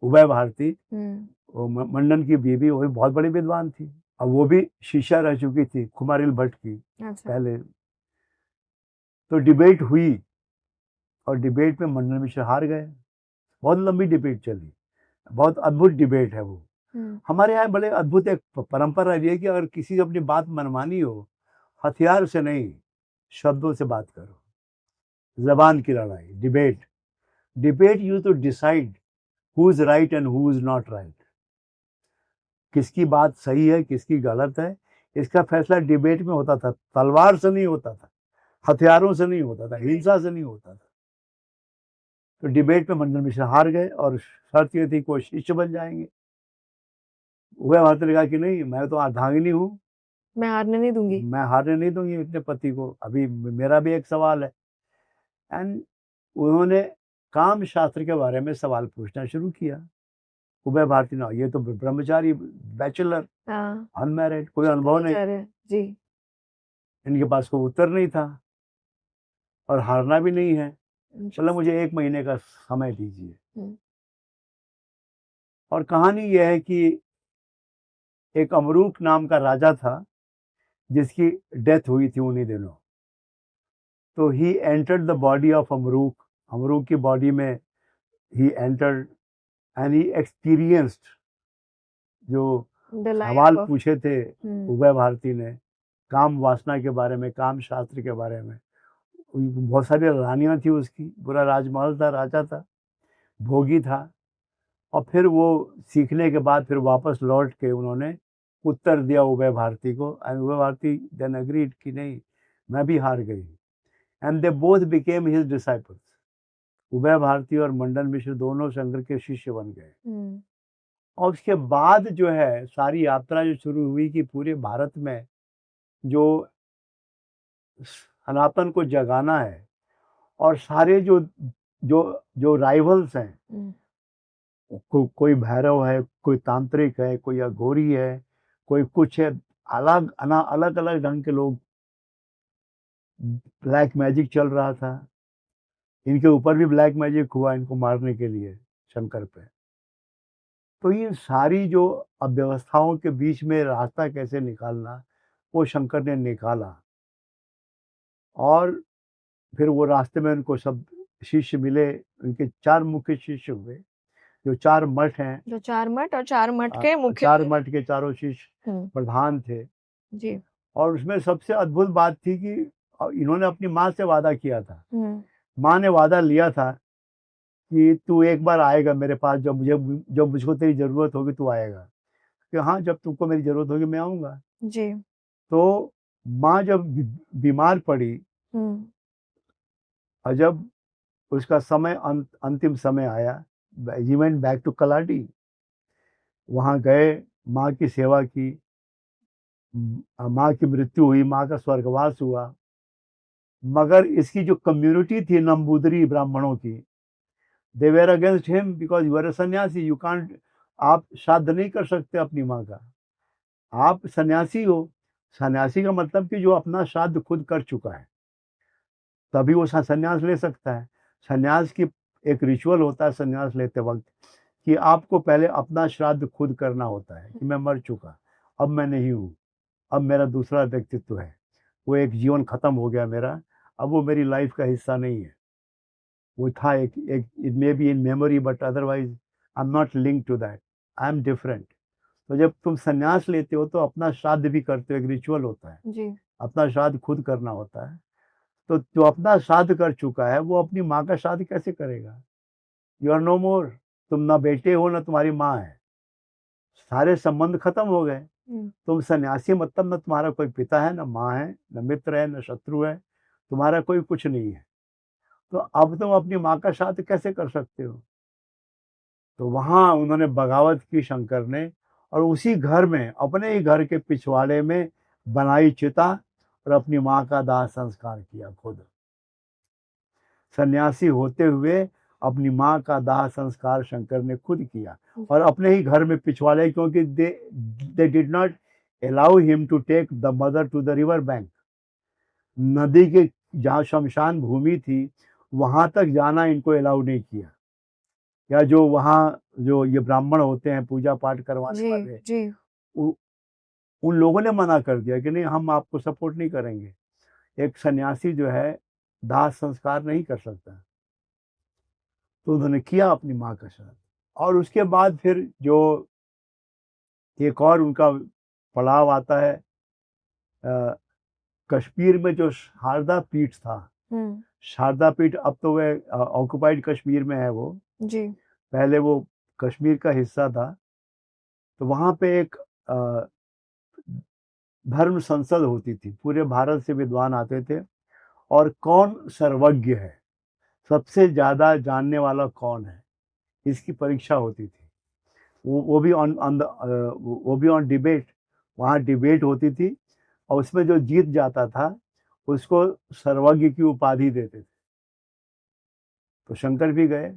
उभय भारती, वो मंडन की बीवी, वो भी बहुत बड़ी विद्वान थी, और वो भी शिष्या रह चुकी थी कुमारिल भट्ट की अच्छा। पहले। तो डिबेट हुई, और डिबेट में मंडन मिश्र हार गए। बहुत लंबी डिबेट चली, बहुत अद्भुत डिबेट है वो। हमारे यहाँ बड़े अद्भुत एक परंपरा रही है कि अगर किसी को अपनी बात मनवानी हो, हथियार से नहीं, शब्दों से बात करो। जबान की लड़ाई, debate. Debate used to decide who is right and who is not right, किसकी बात सही है किसकी गलत है, इसका फैसला डिबेट में होता था। तलवार से नहीं होता था, हथियारों से नहीं होता था, हिंसा से नहीं होता था। तो डिबेट में मंडन मिश्र हार गए, और शर्त ये थी कि वो शिष्य बन जाएंगे। वह भारती ने कहा कि नहीं, मैं तो अर्धांगिनी हूँ, मैं हारने नहीं दूंगी, मैं हारने नहीं दूंगी अपने पति को, अभी मेरा भी एक सवाल है। एंड उन्होंने काम शास्त्र के बारे में सवाल पूछना शुरू किया। उभय भारती ने, ये तो ब्रह्मचारी, बैचलर, अनमैरिड, कोई अनुभव नहीं जी। इनके पास कोई उत्तर नहीं था, और हारना भी नहीं है, चलो मुझे 1 महीने का समय दीजिए। और कहानी यह है कि एक अमरूक नाम का राजा था जिसकी डेथ हुई थी उन्हीं दिनों। तो he entered the body of Amaruk, Amaruk की बॉडी में ही एंटर्ड, एंड ही एक्सपीरियंस्ड जो सवाल पूछे थे उभय भारती ने काम वासना के बारे में, काम शास्त्र के बारे में। बहुत सारी रानियां थी उसकी, पूरा राजमहल था, राजा था, भोगी था। और फिर वो सीखने के बाद फिर वापस लौट के उन्होंने उत्तर दिया उभय भारती को, एंड उभय भारती देन अग्रीड कि नहीं, मैं भी हार गई। And they both became his disciples. उभय भारती और मंडन मिश्र दोनों शंकर के शिष्य बन गए। और उसके बाद जो है सारी यात्रा जो शुरू हुई कि पूरे भारत में जो सनातन को जगाना है, और सारे जो जो जो राइवल्स हैं, कोई भैरव है, कोई तांत्रिक है, कोई अघोरी है, कोई कुछ है, अलग अलग ढंग के लोग, ब्लैक मैजिक चल रहा था। इनके ऊपर भी ब्लैक मैजिक हुआ इनको मारने के लिए शंकर पे। तो ये सारी जो अव्यवस्थाओं के बीच में रास्ता कैसे निकालना, वो शंकर ने निकाला। और फिर वो रास्ते में उनको सब शिष्य मिले, उनके 4 मुख्य शिष्य हुए, जो 4 मठ हैं, जो 4 मठ, और 4 मठ के मुख्य, 4 मठ के चारों शिष्य प्रधान थे जी। और उसमें सबसे अद्भुत बात थी कि इन्होंने अपनी माँ से वादा किया था। माँ ने वादा लिया था कि तू एक बार आएगा मेरे पास, जब मुझको तेरी जरूरत होगी तू आएगा, कि हाँ जब तुमको मेरी जरूरत होगी मैं आऊंगा जी। तो माँ जब बीमार पड़ी, और जब उसका समय अंतिम समय आया, he went back to Kaladi. वहाँ गए, माँ की सेवा की, माँ की मृत्यु हुई, माँ का स्वर्गवास हुआ। मगर इसकी जो कम्युनिटी थी नंबूदरी ब्राह्मणों की, they were against him because you are a sannyasi, you can't, आप श्राद्ध नहीं कर सकते अपनी माँ का, आप सन्यासी हो। सन्यासी का मतलब कि जो अपना श्राद्ध खुद कर चुका है तभी वो सन्यास ले सकता है। सन्यास की एक रिचुअल होता है सन्यास लेते वक्त, कि आपको पहले अपना श्राद्ध खुद करना होता है कि मैं मर चुका, अब मैं नहीं हूँ, अब मेरा दूसरा व्यक्तित्व है, वो एक जीवन खत्म हो गया मेरा, अब वो मेरी लाइफ का हिस्सा नहीं है। वो था एक it may be in memory but otherwise I am not link to that, I am different. तो जब तुम सन्यास लेते हो तो अपना श्राद्ध भी करते हो, एक रिचुअल होता है जी। अपना श्राद्ध खुद करना होता है। तो जो अपना श्राद्ध कर चुका है वो अपनी माँ का श्राद्ध कैसे करेगा? यू आर नो मोर, तुम ना बेटे हो ना तुम्हारी माँ है, सारे संबंध खत्म हो गए। तुम सन्यासी मतलब न तुम्हारा कोई पिता है, न माँ है, न मित्र है, न शत्रु है, तुम्हारा कोई कुछ नहीं है। तो अब तुम अपनी माँ का श्राद्ध कैसे कर सकते हो? तो वहां उन्होंने बगावत की शंकर ने, और उसी घर में, अपने ही घर के पिछवाड़े में बनाई चिता और अपनी माँ का दाह संस्कार किया खुद। सन्यासी होते हुए अपनी माँ का दाह संस्कार शंकर ने खुद किया और अपने ही घर में पिछवाड़े, क्योंकि they did not allow him to take the mother to the river bank. नदी के जहाँ शमशान भूमि थी वहां तक जाना इनको अलाउ नहीं किया। या जो वहाँ जो ये ब्राह्मण होते हैं पूजा पाठ करवाने वाले, जी उन लोगों ने मना कर दिया कि नहीं, हम आपको सपोर्ट नहीं करेंगे। एक सन्यासी जो है दाह संस्कार नहीं कर सकता। तो उन्होंने किया अपनी माँ का श्राद्ध। और उसके बाद फिर जो एक और उनका पड़ाव आता है, कश्मीर में जो शारदा पीठ था, शारदा पीठ अब तो वह ऑक्युपाइड कश्मीर में है वो जी। पहले वो कश्मीर का हिस्सा था। तो वहां पे एक धर्म संसद होती थी, पूरे भारत से विद्वान आते थे और कौन सर्वज्ञ है, सबसे ज्यादा जानने वाला कौन है, इसकी परीक्षा होती थी। वो भी ऑन डिबेट, वहाँ डिबेट होती थी और उसमें जो जीत जाता था उसको सर्वज्ञ की उपाधि देते थे। तो शंकर भी गए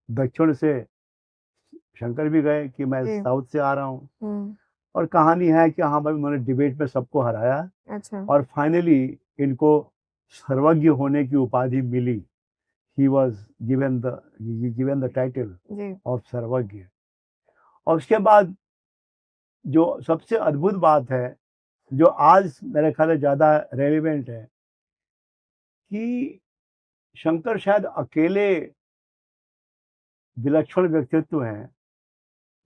दक्षिण से, शंकर भी गए कि मैं साउथ से आ रहा हूँ। और कहानी है कि हाँ भाई उन्होंने डिबेट में सबको हराया। अच्छा। और फाइनली इनको सर्वज्ञ होने की उपाधि मिली। He was given the title of Sarvajna. और उसके बाद जो सबसे अद्भुत बात है, जो आज मेरे ख्याल में ज्यादा रेलिवेंट है, कि शंकर शायद अकेले विलक्षण व्यक्तित्व हैं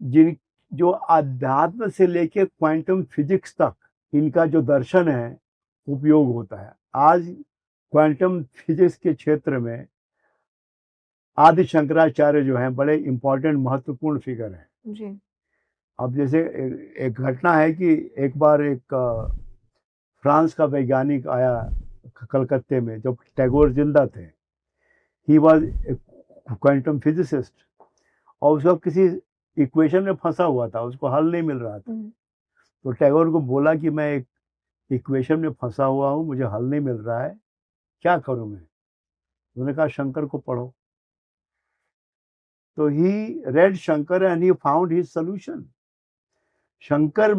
जिन जो अध्यात्म से लेके क्वांटम फिजिक्स तक इनका जो दर्शन है उपयोग होता है। आज क्वांटम फिजिक्स के क्षेत्र में आदि शंकराचार्य जो हैं बड़े इंपॉर्टेंट महत्वपूर्ण फिगर हैं जी। अब जैसे एक घटना है कि एक बार एक फ्रांस का वैज्ञानिक आया कलकत्ते में जब टैगोर जिंदा थे। ही वॉज क्वांटम फिजिसिस्ट और उसका किसी इक्वेशन में फंसा हुआ था, उसको हल नहीं मिल रहा था। तो टैगोर को बोला कि मैं एक इक्वेशन में फंसा हुआ हूँ, मुझे हल नहीं मिल रहा है, क्या करूं मैं। उन्होंने कहा शंकर को पढ़ो। तो he read Shankar and he found his solution. Shankar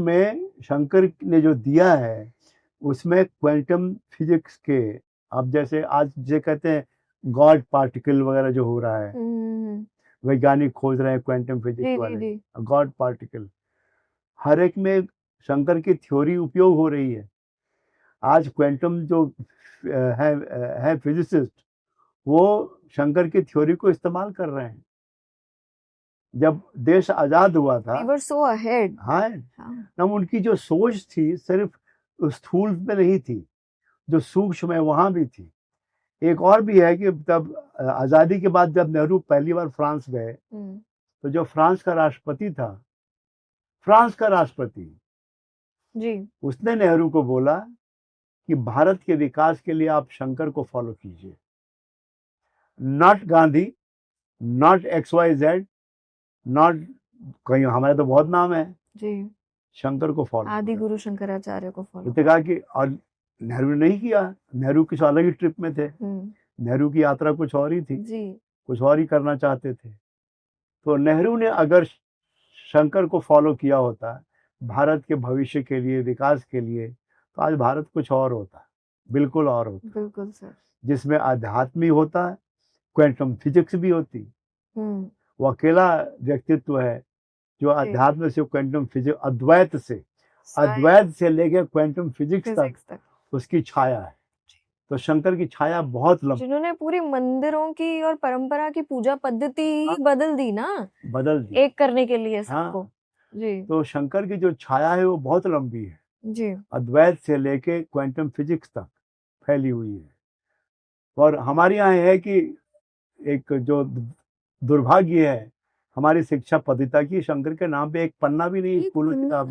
ने जो दिया है उसमें क्वांटम फिजिक्स के, अब जैसे आज जो कहते हैं गॉड पार्टिकल वगैरह जो हो रहा है, वैज्ञानिक खोज रहे हैं क्वांटम फिजिक्स वाले गॉड पार्टिकल, हर एक में शंकर की थ्योरी उपयोग हो रही है। आज क्वांटम जो है फिजिसिस्ट, वो शंकर की थ्योरी को इस्तेमाल कर रहे हैं। जब देश आजाद हुआ था, we were so ahead. हाँ ना, उनकी जो सोच थी सिर्फ स्थूल में नहीं थी, जो सूक्ष्म है वहां भी थी। एक और भी है कि तब आजादी के बाद जब नेहरू पहली बार फ्रांस गए, तो जो फ्रांस का राष्ट्रपति था, फ्रांस का राष्ट्रपति जी, उसने नेहरू को बोला कि भारत के विकास के लिए आप शंकर को फॉलो कीजिए, not Gandhi, not XYZ, not कहीं, हमारे तो बहुत नाम है जी, शंकर को फॉलो, आदि गुरु शंकराचार्य को फॉलो। तो कहा कि, और नेहरू ने नहीं किया, नेहरू किसी अलग ही ट्रिप में थे, नेहरू की यात्रा कुछ और ही थी जी, कुछ और ही करना चाहते थे। तो नेहरू ने अगर शंकर को फॉलो किया होता भारत के भविष्य के लिए, विकास के लिए, तो आज भारत कुछ और होता, बिल्कुल और होता। बिल्कुल सर। जिसमें आध्यात्म होता है, क्वांटम फिजिक्स भी होती। वो अकेला व्यक्तित्व है जो अध्यात्म से क्वांटम फिजिक्स, अद्वैत से लेकर क्वांटम फिजिक्स तक उसकी छाया है। तो शंकर की छाया बहुत लंबी, जिन्होंने पूरी मंदिरों की और परंपरा की पूजा पद्धति ही बदल दी ना, बदल दी एक करने के लिए सबको। जी। तो शंकर की जो छाया है वो बहुत लंबी है जी, अद्वैत से लेके क्वांटम फिजिक्स तक फैली हुई है। और हमारे यहाँ है कि एक जो दुर्भाग्य है हमारी शिक्षा पद्धति की, शंकर के नाम पे एक पन्ना भी नहीं स्कूलों की किताब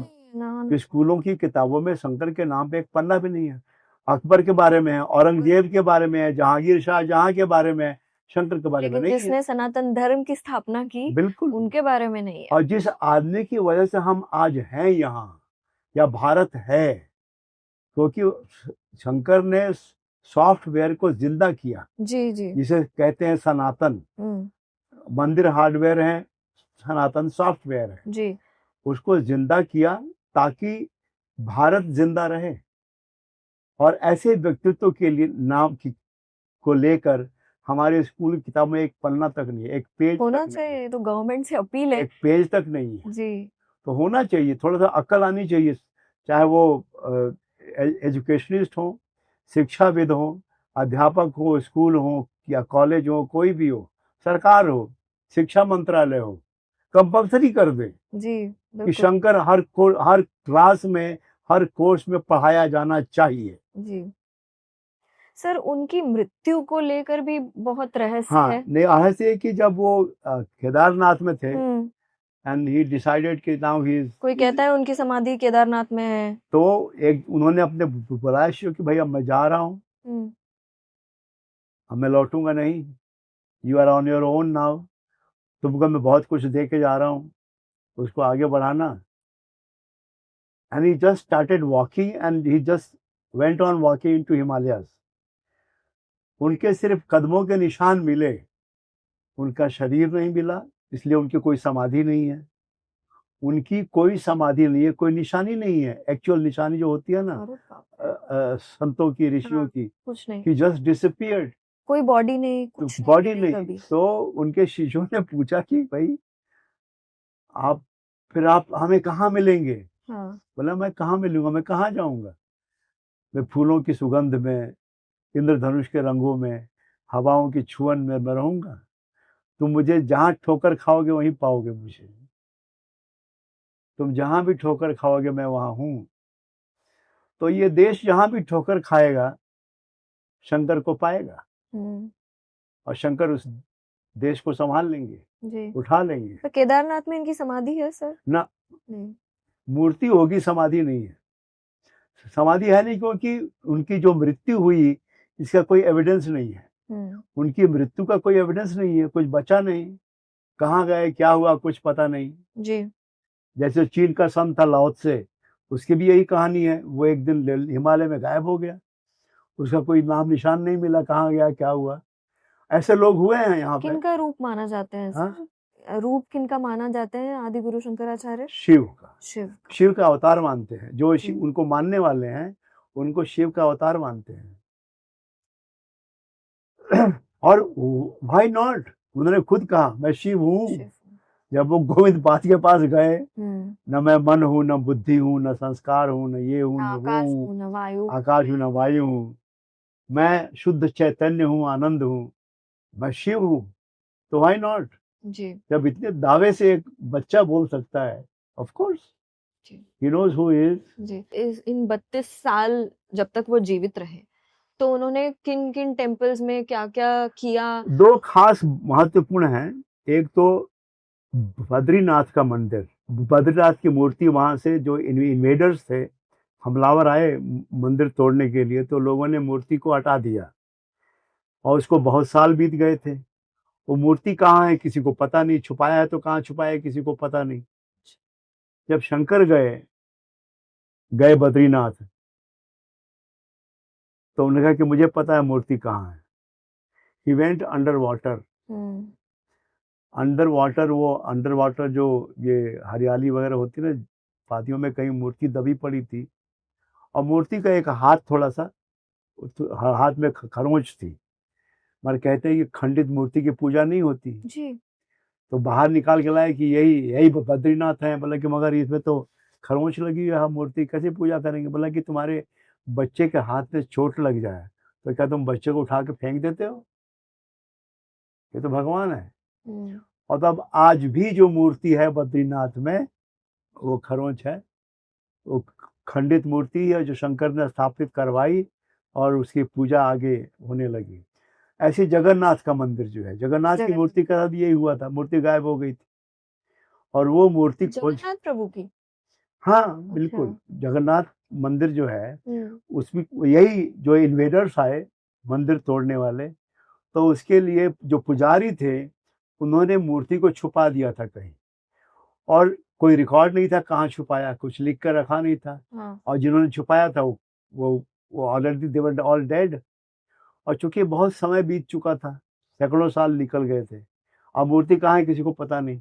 में, स्कूलों की किताबों में शंकर के नाम पे एक पन्ना भी नहीं है। अकबर के बारे में है, औरंगजेब के बारे में है, जहांगीर शाहजहां के बारे में है, शंकर के बारे में नहीं है। जिसने सनातन धर्म की स्थापना की, बिल्कुल उनके बारे में नहीं है। और जिस आदमी की वजह से हम आज हैं यहाँ या भारत है, क्योंकि शंकर ने सॉफ्टवेयर को जिंदा किया, जी जी। जिसे कहते हैं सनातन। मंदिर हार्डवेयर है, सनातन सॉफ्टवेयर है। जी उसको जिंदा किया ताकि भारत जिंदा रहे। और ऐसे व्यक्तित्व के लिए को लेकर हमारे स्कूल की किताब में एक पन्ना तक नहीं है, एक पेज होना तक नहीं चाहिए, है, ये तो गवर्नमेंट से अपील है। एक पेज तक नहीं है। जी तो होना चाहिए, थोड़ा सा अक्ल आनी चाहिए, चाहे वो एजुकेशनिस्ट हो, शिक्षाविद हो, अध्यापक हो, स्कूल हो या कॉलेज हो, कोई भी हो, सरकार हो, शिक्षा मंत्रालय हो, कंपल्सरी कर दे जी कि बिल्कुल। शंकर हर क्लास में, हर कोर्स में पढ़ाया जाना चाहिए। जी सर, उनकी मृत्यु को लेकर भी बहुत रहस्य हाँ, है। नहीं, रहस्य है कि जब वो केदारनाथ में थे हम्म। एंड ही डिसाइडेड कि नाउ ही इज, कोई कहता है उनकी समाधि केदारनाथ में है। तो एक उन्होंने अपने बुलाया शिव कि भाई अब मैं जा रहा हूँ, हम्म। अब मैं लौटूंगा नहीं, you are on your own now, तुमको मैं बहुत कुछ दे के जा रहा हूँ, उसको आगे बढ़ाना। And he just started walking and he just went on walking into Himalayas. उनके सिर्फ कदमों के निशान मिले, उनका शरीर नहीं मिला, इसलिए उनकी कोई समाधि नहीं है। उनकी कोई समाधि नहीं है, कोई निशानी नहीं है। एक्चुअल निशानी जो होती है ना अरे बाप संतों की, ऋषियों हाँ, की, कुछ नहीं, ही जस्ट डिसअपीयर्ड, कोई बॉडी नहीं, कुछ नहीं बॉडी मिली नहीं। कभी। तो उनके शिष्यों ने पूछा कि भाई आप फिर आप हमें कहाँ मिलेंगे? हाँ बोला मैं कहाँ मिलूंगा, मैं कहाँ जाऊंगा? मैं फूलों की सुगंध में, इंद्रधनुष के रंगों में, हवाओं की छुअन में मैं रहूंगा। तुम मुझे जहाँ ठोकर खाओगे वहीं पाओगे मुझे, तुम जहाँ भी ठोकर खाओगे मैं वहाँ हूँ। तो ये देश जहाँ भी ठोकर खाएगा शंकर को पाएगा, हम्म। और शंकर उस देश को संभाल लेंगे, जी, उठा लेंगे। तो केदारनाथ में इनकी समाधि है सर? ना, नहीं। मूर्ति होगी, समाधि नहीं है। समाधि है नहीं क्योंकि उनकी जो मृत्यु हुई इसका कोई एविडेंस नहीं है। उनकी मृत्यु का कोई एविडेंस नहीं है, कुछ बचा नहीं, कहाँ गए, क्या हुआ, कुछ पता नहीं। जी जैसे चीन का संत था लाओ त्से, उसकी भी यही कहानी है, वो एक दिन हिमालय में गायब हो गया, उसका कोई नाम निशान नहीं मिला, कहाँ गया, क्या हुआ। ऐसे लोग हुए हैं यहाँ पे। किनका रूप माना जाते हैं हाँ, सर? रूप किनका माना जाते हैं आदि गुरु शंकराचार्य? शिव का, शिव का। शिव का अवतार मानते हैं जो जी। उनको मानने वाले हैं, उनको शिव का अवतार मानते हैं। और व्हाई नॉट, उन्होंने खुद कहा मैं शिव हूँ। शिव। जब वो गोविंद पाद के पास गए, हम्म। न मैं मन हूँ, न बुद्धि हूँ, न संस्कार हूँ, न ये हूँ, ना न वो आकाश हूँ, हूँ न वायु। आकाश हूँ, न वायु हूँ, मैं शुद्ध चैतन्य हूँ, आनंद हूँ, मैं शिव हूँ। तो व्हाई नॉट, जी जब इतने दावे से एक बच्चा बोल सकता है, ऑफ कोर्स जी ही नोज हु इज। जी। इन 32 साल जब तक वो जीवित रहे, तो उन्होंने किन किन टेम्पल्स में क्या क्या किया? दो खास महत्वपूर्ण हैं। एक तो बद्रीनाथ का मंदिर, बद्रीनाथ की मूर्ति, वहां से जो इन्वेडर्स थे, हमलावर आए मंदिर तोड़ने के लिए, तो लोगों ने मूर्ति को हटा दिया और उसको बहुत साल बीत गए थे। वो मूर्ति कहाँ है किसी को पता नहीं, छुपाया है तो कहाँ छुपाया है किसी को पता नहीं। जब शंकर गए बद्रीनाथ, तो उन्होंने कहा कि मुझे पता है मूर्ति कहाँ है। He went under water, under water, वो अंडर वाटर जो ये हरियाली वगैरह होती है ना, वादियों में कहीं मूर्ति दबी पड़ी थी, और मूर्ति का एक हाथ थोड़ा सा, हाथ में खरोंच थी। मगर कहते हैं कि खंडित मूर्ति की पूजा नहीं होती। जी तो बाहर निकाल के लाए कि यही यही बद्रीनाथ है। बोला कि मगर इसमें तो खरोंच लगी है, हम मूर्ति कैसे पूजा करेंगे? बोला कि तुम्हारे बच्चे के हाथ में चोट लग जाए तो क्या तुम बच्चे को उठा के फेंक देते हो? ये तो भगवान है। और तब आज भी जो मूर्ति है बद्रीनाथ में, वो खरोंच है, वो खंडित मूर्ति है जो शंकर ने स्थापित करवाई और उसकी पूजा आगे होने लगी। ऐसे जगन्नाथ का मंदिर जो है, जगन्नाथ की मूर्ति का साथ यही हुआ था, मूर्ति गायब हो गई थी और वो मूर्ति खोज, जगन्नाथ प्रभु की। हाँ बिल्कुल, जगन्नाथ मंदिर जो है उसमें यही जो इन्वेडर्स आए मंदिर तोड़ने वाले, तो उसके लिए जो पुजारी थे उन्होंने मूर्ति को छुपा दिया था कहीं, और कोई रिकॉर्ड नहीं था कहाँ छुपाया, कुछ लिख कर रखा नहीं था। और जिन्होंने छुपाया था वो already they were all dead, और चूंकि बहुत समय बीत चुका था, सैकड़ों साल निकल गए थे, अब मूर्ति कहाँ है किसी को पता नहीं।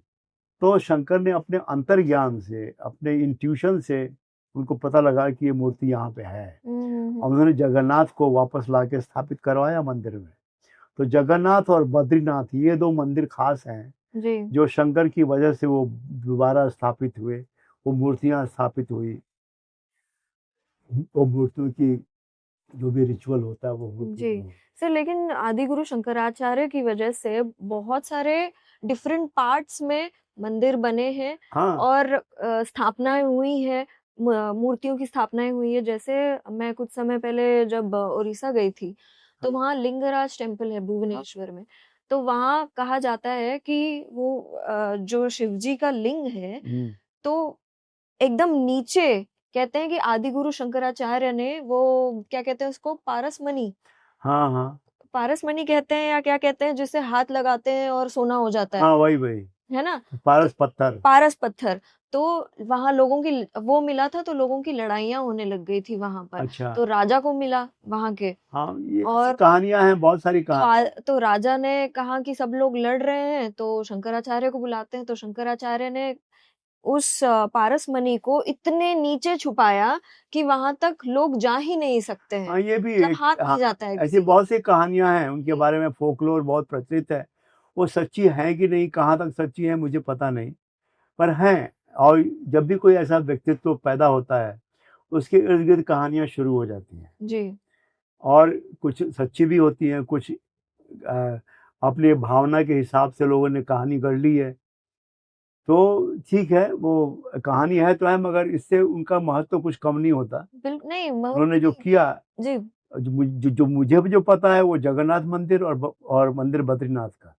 तो शंकर ने अपने अंतर्ज्ञान से, अपने इंट्यूशन से उनको पता लगा कि ये मूर्ति यहाँ पे है, और उन्होंने जगन्नाथ को वापस लाके स्थापित करवाया मंदिर में। तो जगन्नाथ और बद्रीनाथ ये 2 मंदिर खास हैं जी जो शंकर की वजह से वो दोबारा स्थापित हुए, वो मूर्तियां स्थापित हुई, वो मूर्तियों की जो भी रिचुअल होता है वो होती जी है। सर, लेकिन आदि गुरु शंकराचार्य की वजह से बहुत सारे डिफरेंट पार्ट्स में मंदिर बने हैं हाँ और स्थापनाएं हुई है, मूर्तियों की स्थापनाएं हुई है। जैसे मैं कुछ समय पहले जब उड़ीसा गई थी, तो हाँ वहाँ लिंगराज टेम्पल है भुवनेश्वर में। तो वहाँ कहा जाता है कि वो जो शिव जी का लिंग है, तो एकदम नीचे कहते हैं कि आदि गुरु शंकराचार्य ने वो क्या कहते हैं उसको, पारसमणि, हाँ हाँ पारसमणि कहते हैं या क्या कहते हैं, जिसे हाथ लगाते हैं और सोना हो जाता हाँ, वही वही है ना? पारस पत्थर। पारस पत्थर। तो वहां लोगों की वो मिला था, तो लोगों की लड़ाइयां होने लग गई थी वहां पर। अच्छा, तो राजा को मिला वहां के, हाँ ये ऐसी और कहानियां हैं, बहुत सारी तो, कहानियां। तो राजा ने कहा कि सब लोग लड़ रहे हैं तो शंकराचार्य को बुलाते हैं। तो शंकराचार्य ने उस पारसमणि को इतने नीचे छुपाया कि वहां तक लोग जा ही नहीं सकते हैं, हाँ ये भी मतलब एक, हाथ हाँ, नहीं जाता है ऐसी किसी बहुत सी कहानियां हैं, उनके जी बारे में फोकलोर बहुत प्रचलित है। वो सच्ची है कि नहीं, कहाँ तक सच्ची है मुझे पता नहीं, पर हैं। और जब भी कोई ऐसा व्यक्तित्व पैदा होता है, उसके इर्द गिर्द कहानियां शुरू हो जाती हैं, जी और कुछ सच्ची भी होती हैं, कुछ अपनी भावना के हिसाब से लोगों ने कहानी गढ़ ली है। तो ठीक है, वो कहानी है तो है, मगर इससे उनका महत्व कुछ कम नहीं होता। बिल्कुल नहीं उन्होंने जो किया, जी जो मुझे जो पता है, वो जगन्नाथ मंदिर और मंदिर बद्रीनाथ का,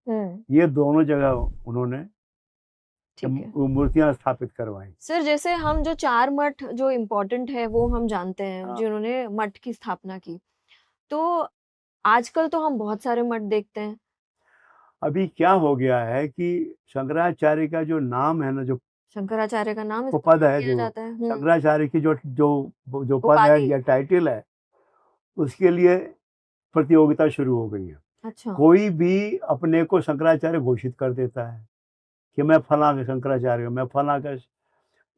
ये दोनों जगह उन्होंने ठीक है वो मूर्तियां स्थापित करवाई। सर। जैसे हम जो 4 मठ जो इम्पोर्टेंट है वो हम जानते हैं, हाँ, जिन्होंने मठ की स्थापना की। तो आजकल तो हम बहुत सारे मठ देखते हैं। अभी क्या हो गया है कि शंकराचार्य का जो नाम है ना, जो शंकराचार्य का नाम वो पद इस्तेमाल है, किया जो जाता है। शंकराचार्य की जो पद है उपाधि। या टाइटल है, उसके लिए प्रतियोगिता शुरू हो गई है। अच्छा। कोई भी अपने को शंकराचार्य घोषित कर देता है कि मैं फला का शंकराचार्य हूँ, मैं फला का।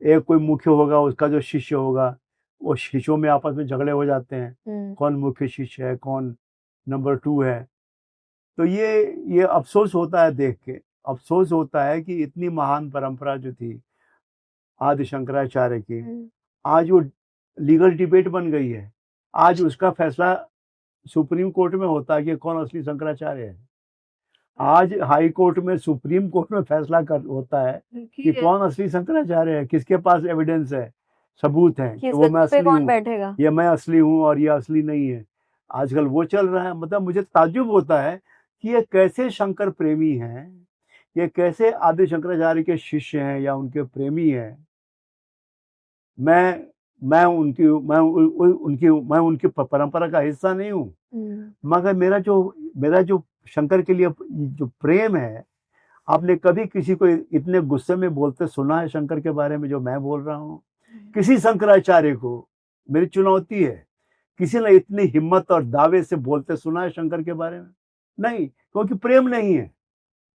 एक कोई मुख्य होगा, उसका जो शिष्य होगा, वो शिष्यों में आपस में झगड़े हो जाते हैं, कौन मुख्य शिष्य है, कौन नंबर 2 है। तो ये अफसोस होता है देख के, अफसोस होता है कि इतनी महान परंपरा जो थी आदि शंकराचार्य की, आज वो लीगल डिबेट बन गई है। आज उसका फैसला सुप्रीम कोर्ट में होता है कि कौन असली शंकराचार्य है। आज हाई कोर्ट में, सुप्रीम कोर्ट में फैसला होता है कि कौन असली शंकराचार्य है, किसके पास एविडेंस है, सबूत है कि वो मैं पे असली कौन हूँ, बैठेगा। ये मैं असली हूँ और ये असली नहीं है। आजकल वो चल रहा है। मतलब मुझे ताज्जुब होता है कि ये कैसे शंकर प्रेमी हैं, ये कैसे आदि शंकराचार्य के शिष्य हैं या उनके प्रेमी हैं। मैं मैं उनकी मैं उ- उ- उनकी मैं उनकी परंपरा का हिस्सा नहीं हूँ, मगर मेरा जो शंकर के लिए जो प्रेम है, आपने कभी किसी को इतने गुस्से में बोलते सुना है शंकर के बारे में जो मैं बोल रहा हूँ? किसी शंकराचार्य को, मेरी चुनौती है, किसी ने इतनी हिम्मत और दावे से बोलते सुना है शंकर के बारे में? नहीं, क्योंकि प्रेम नहीं है,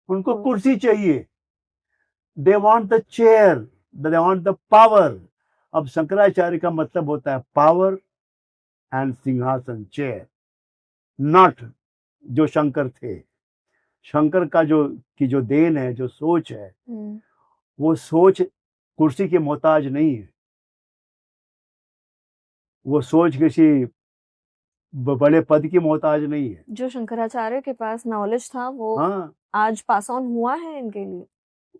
उनको कुर्सी चाहिए। They want the chair, they want the power. अब शंकराचार्य का मतलब होता है पावर एंड सिंहासन, चेयर, नॉट जो शंकर थे। शंकर का जो देन है, जो सोच है, वो सोच कुर्सी के मोहताज नहीं है। वो सोच किसी बड़े पद की मोहताज नहीं है। जो शंकराचार्य के पास नॉलेज था वो हाँ, आज पास ऑन हुआ है इनके लिए।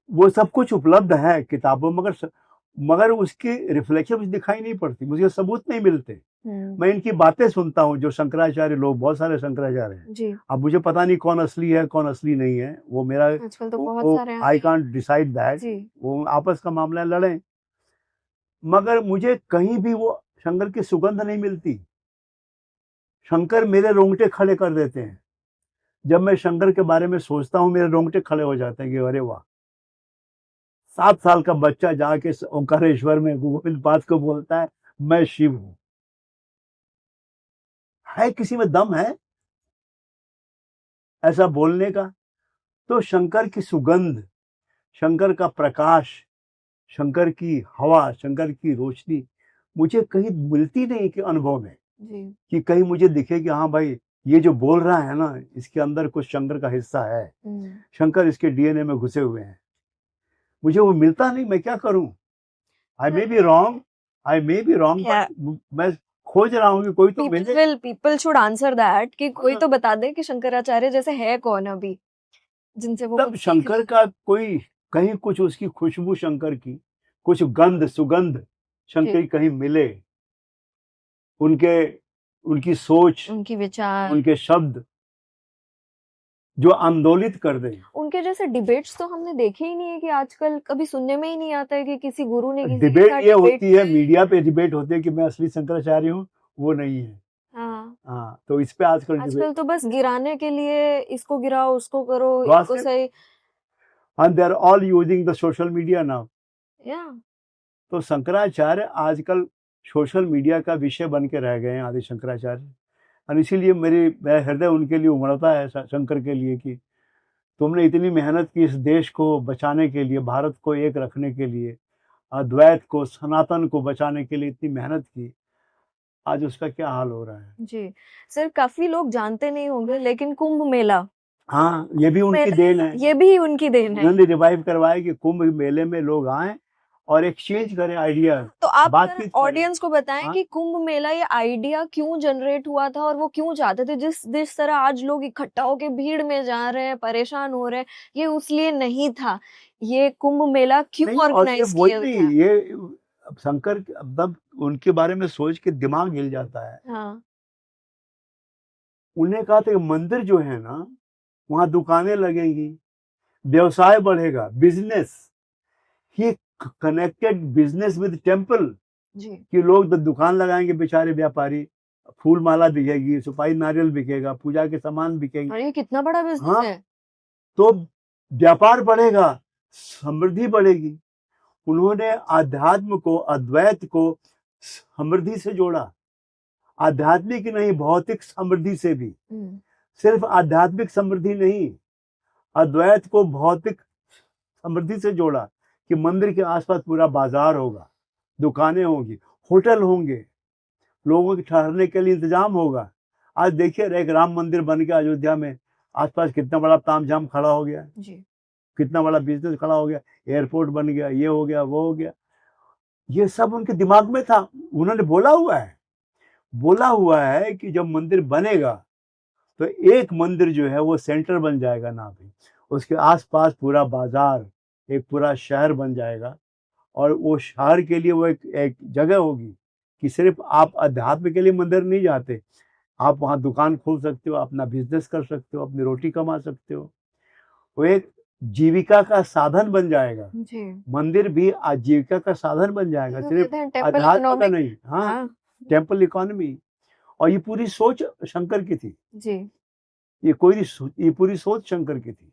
वो सब कुछ उपलब्ध है किताबों, मगर उसकी रिफ्लेक्शन मुझे दिखाई नहीं पड़ती, मुझे सबूत नहीं मिलते। मैं इनकी बातें सुनता हूँ, जो शंकराचार्य लोग, बहुत सारे शंकराचार्य हैं। जी अब मुझे पता नहीं कौन असली है कौन असली नहीं है, वो मेरा, आजकल तो बहुत सारे हैं। I can't decide that. जी वो आपस का मामला है, लड़ें, मगर मुझे कहीं भी वो शंकर की सुगंध नहीं मिलती। शंकर मेरे रोंगटे खड़े कर देते हैं। जब मैं शंकर के बारे में सोचता हूँ, मेरे रोंगटे खड़े हो जाते हैं कि अरे वाह, 7 साल का बच्चा जाके ओंकारेश्वर में गोविंद पाद को बोलता है मैं शिव हूं। है किसी में दम है? ऐसा बोलने का। तो शंकर की सुगंध, शंकर का प्रकाश, शंकर की हवा, शंकर की रोशनी मुझे कहीं मिलती नहीं कि अनुभव में, जी कि कहीं मुझे दिखे कि हाँ भाई ये जो बोल रहा है ना, इसके अंदर कुछ शंकर का हिस्सा है, शंकर इसके डीएनए में घुसे हुए हैं। मुझे वो मिलता नहीं, मैं क्या करूं? I may be wrong, I may be wrong, but मैं खोज रहा हूँ कि कोई तो मिले। पीपल शुड आंसर दैट कि कोई हाँ। तो बता दे कि शंकराचार्य जैसे है कौन अभी जिनसे वो तब कुछ सीख शंकर ले। का कोई कहीं कुछ उसकी खुशबू, शंकर की कुछ गंध, सुगंध शंकर की कहीं मिले, उनके, उनकी सोच, उनकी विचार, उनके शब्द जो आंदोलित कर दे। उनके जैसे डिबेट्स तो हमने देखे ही नहीं है कि आजकल कभी सुनने में ही नहीं आता है कि किसी गुरु ने किसी के डिबेट साथ ये डिबेट होती है, मीडिया पे डिबेट होती है कि मैं असली शंकराचार्य हूँ, वो नहीं है। हाँ, तो इस पे आजकल आजकल तो बस गिराने के लिए इसको गिराओ, उसको करो, इसको सही। and they are all using the social media now. Yeah. तो शंकराचार्य आजकल सोशल मीडिया का विषय बन के रह गए हैं, आदि शंकराचार्य। और इसीलिए मेरा हृदय उनके लिए उमड़ता है, शंकर के लिए, कि तुमने इतनी मेहनत की इस देश को बचाने के लिए, भारत को एक रखने के लिए, अद्वैत को, सनातन को बचाने के लिए इतनी मेहनत की, आज उसका क्या हाल हो रहा है। जी सर, काफी लोग जानते नहीं होंगे लेकिन कुंभ मेला, हाँ, ये भी उनकी देन है, ये भी उनकी देन है। उन्होंने रिवाइव करवाया कि कुंभ मेले में लोग आए और एक्सचेंज करें आइडिया। तो आप बातचीत ऑडियंस को बताएं हाँ? कि कुंभ मेला ये आइडिया क्यों जनरेट हुआ था और वो क्यों चाहते थे, जिस तरह आज लोग इकट्ठा होके भीड़ में जा रहे हैं, परेशान हो रहे हैं, ये उसलिए नहीं था। ये कुंभ मेला क्यों ऑर्गेनाइज किया गया? ये शंकर, मतलब उनके बारे में सोच के दिमाग हिल जाता है। हाँ। उन्हें कहा था कि मंदिर जो है ना, वहां दुकानें लगेंगी, व्यवसाय बढ़ेगा, business. He connected business with temple, कि लोग दुकान लगाएंगे, बेचारे व्यापारी, फूल माला बिकेगी, सुपारी नारियल बिकेगा, पूजा के सामान बिकेंगे। अरे कितना बड़ा बिजनेस है। तो व्यापार बढ़ेगा, समृद्धि बढ़ेगी। उन्होंने आध्यात्म को, अद्वैत को समृद्धि से जोड़ा, आध्यात्मिक नहीं, भौतिक समृद्धि से भी। सिर्फ आध्यात्मिक समृद्धि नहीं, अद्वैत को भौतिक समृद्धि से जोड़ा, कि मंदिर के आसपास पूरा बाजार होगा, दुकानें होंगी, होटल होंगे, लोगों के ठहरने के लिए इंतजाम होगा। आज देखिए, एक राम मंदिर बन के अयोध्या में, आसपास कितना बड़ा तामझाम खड़ा हो गया जी। कितना बड़ा बिजनेस खड़ा हो गया, एयरपोर्ट बन गया, ये हो गया, वो हो गया। ये सब उनके दिमाग में था, उन्होंने बोला हुआ है कि जब मंदिर बनेगा तो एक मंदिर जो है वो सेंटर बन जाएगा ना भी, उसके आसपास पूरा बाजार, एक पूरा शहर बन जाएगा। और वो शहर के लिए वो एक जगह होगी कि सिर्फ आप अध्यात्म के लिए मंदिर नहीं जाते, आप वहाँ दुकान खोल सकते हो, अपना बिजनेस कर सकते हो, अपनी रोटी कमा सकते हो। वो एक जीविका का साधन बन जाएगा जी। मंदिर भी आजीविका का साधन बन जाएगा, सिर्फ अध्यात्म का नहीं। हाँ, टेम्पल इकोनॉमी। और ये पूरी सोच शंकर की थी जी। ये पूरी सोच शंकर की थी,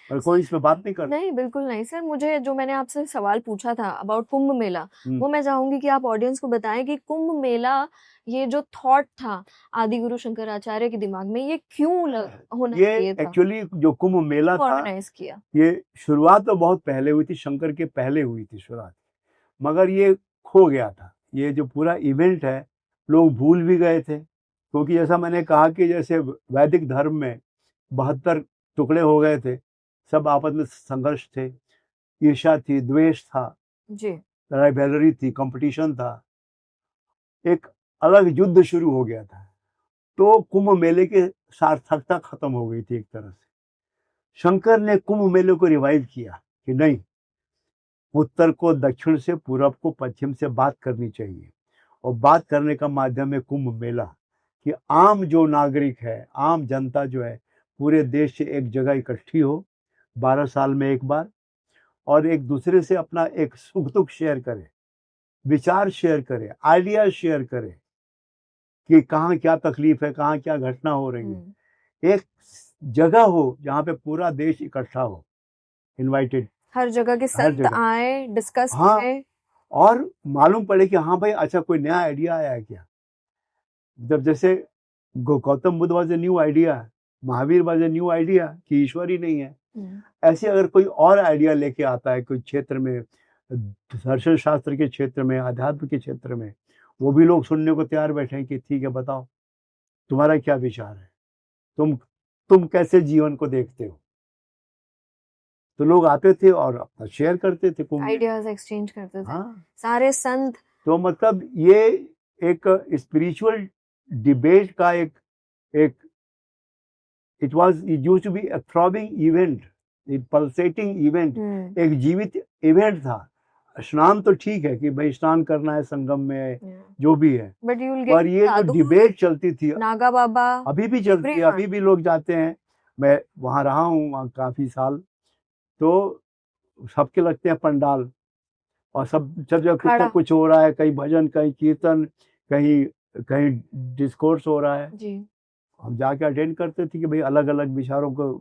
और कोई इसमें बात नहीं करता। नहीं, बिल्कुल नहीं सर। मुझे जो मैंने आपसे सवाल पूछा था अबाउट कुंभ मेला, वो मैं चाहूंगी कि आप ऑडियंस को बताएं कि कुंभ मेला, ये जो थॉट था आदि गुरु शंकराचार्य के दिमाग में, ये क्यों होना चाहिए था? एक्चुअली जो कुंभ मेला था, ऑर्गेनाइज किया, ये शुरुआत तो बहुत पहले हुई थी, शंकर के पहले हुई थी शुरुआत, मगर ये खो गया था। ये जो पूरा इवेंट है, लोग भूल भी गए थे, क्योंकि जैसा मैंने कहा कि जैसे वैदिक धर्म में 72 टुकड़े हो गए थे, सब आपस में संघर्ष थे, ईर्ष्या थी, द्वेष था जी, राइवलरी थी, कंपटीशन था, एक अलग युद्ध शुरू हो गया था। तो कुंभ मेले की सार्थकता खत्म हो गई थी एक तरह से। शंकर ने कुंभ मेले को रिवाइव किया कि नहीं, उत्तर को दक्षिण से, पूरब को पश्चिम से बात करनी चाहिए, और बात करने का माध्यम है कुंभ मेला, कि आम जो नागरिक है, आम जनता जो है, पूरे देश से एक जगह इकट्ठी हो 12 साल में एक बार, और एक दूसरे से अपना एक सुख दुख शेयर करे, विचार शेयर करे, आइडिया शेयर करे, कि कहाँ क्या तकलीफ है, कहाँ क्या घटना हो रही है। एक जगह हो जहाँ पे पूरा देश इकट्ठा हो, इनवाइटेड, हर जगह के संत आए, डिस्कस करें, और मालूम पड़े कि हाँ भाई, अच्छा कोई नया आइडिया आया है क्या। जब जैसे Gautam Buddha was a new idea, Mahavir was a new idea कि ईश्वर ही नहीं है। हम्म, ऐसे अगर कोई और आइडिया लेके आता है कोई क्षेत्र में, दर्शन शास्त्र के क्षेत्र में, अध्यात्म के क्षेत्र में, वो भी लोग सुनने को तैयार बैठे हैं कि ठीक है, बताओ तुम्हारा क्या विचार है, तुम कैसे जीवन को देखते हो। तो लोग आते थे और अपना शेयर करते थे कुंभ में। आइडियाज एक्सचेंज करते थे हाँ, सारे संत। तो मतलब ये एक स्पिरिचुअल डिबेट का एक it was it used to be a throbbing event, एक पल्सेटिंग इवेंट, एक जीवित इवेंट था। स्नान तो ठीक है कि भाई स्नान करना है संगम में, जो भी है, बट यू विल पर गेट ये जो डिबेट चलती थी नागा बाबा, अभी भी चलती है, everyone. अभी भी लोग जाते हैं। मैं वहाँ रहा हूँ वहाँ काफी साल, तो सबके लगते हैं पंडाल, और सब जगह कुछ ना खड़ा। कुछ हो रहा है, कहीं भजन, कहीं कीर्तन, कहीं कहीं डिस्कोर्स हो रहा है। जी, हम जाके अटेंड करते थे कि भाई अलग अलग विचारों को,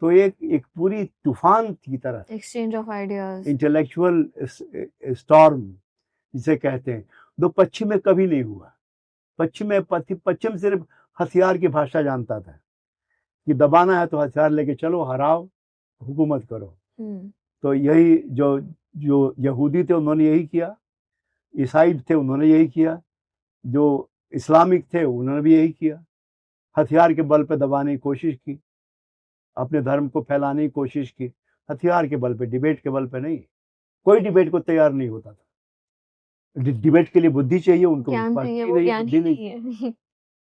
तो एक पूरी तूफान की तरह exchange of ideas, intellectual storm जिसे कहते हैं, जो पश्चिम में कभी नहीं हुआ। पश्चिम सिर्फ हथियार की भाषा जानता था कि दबाना है तो हथियार लेके चलो, हराओ, हुकूमत करो। तो यही जो जो यहूदी थे उन्होंने यही किया, ईसाई थे उन्होंने यही किया, जो इस्लामिक थे उन्होंने भी यही किया, हथियार के बल पे दबाने की कोशिश की, अपने धर्म को फैलाने की कोशिश की, हथियार के बल पे, डिबेट के बल पे नहीं। कोई डिबेट को तैयार नहीं होता था। डिबेट के लिए बुद्धि चाहिए उनको, ज्ञान पास चाहिए, थी वो नहीं, ज्ञान बुद्धि ही नहीं, नहीं है।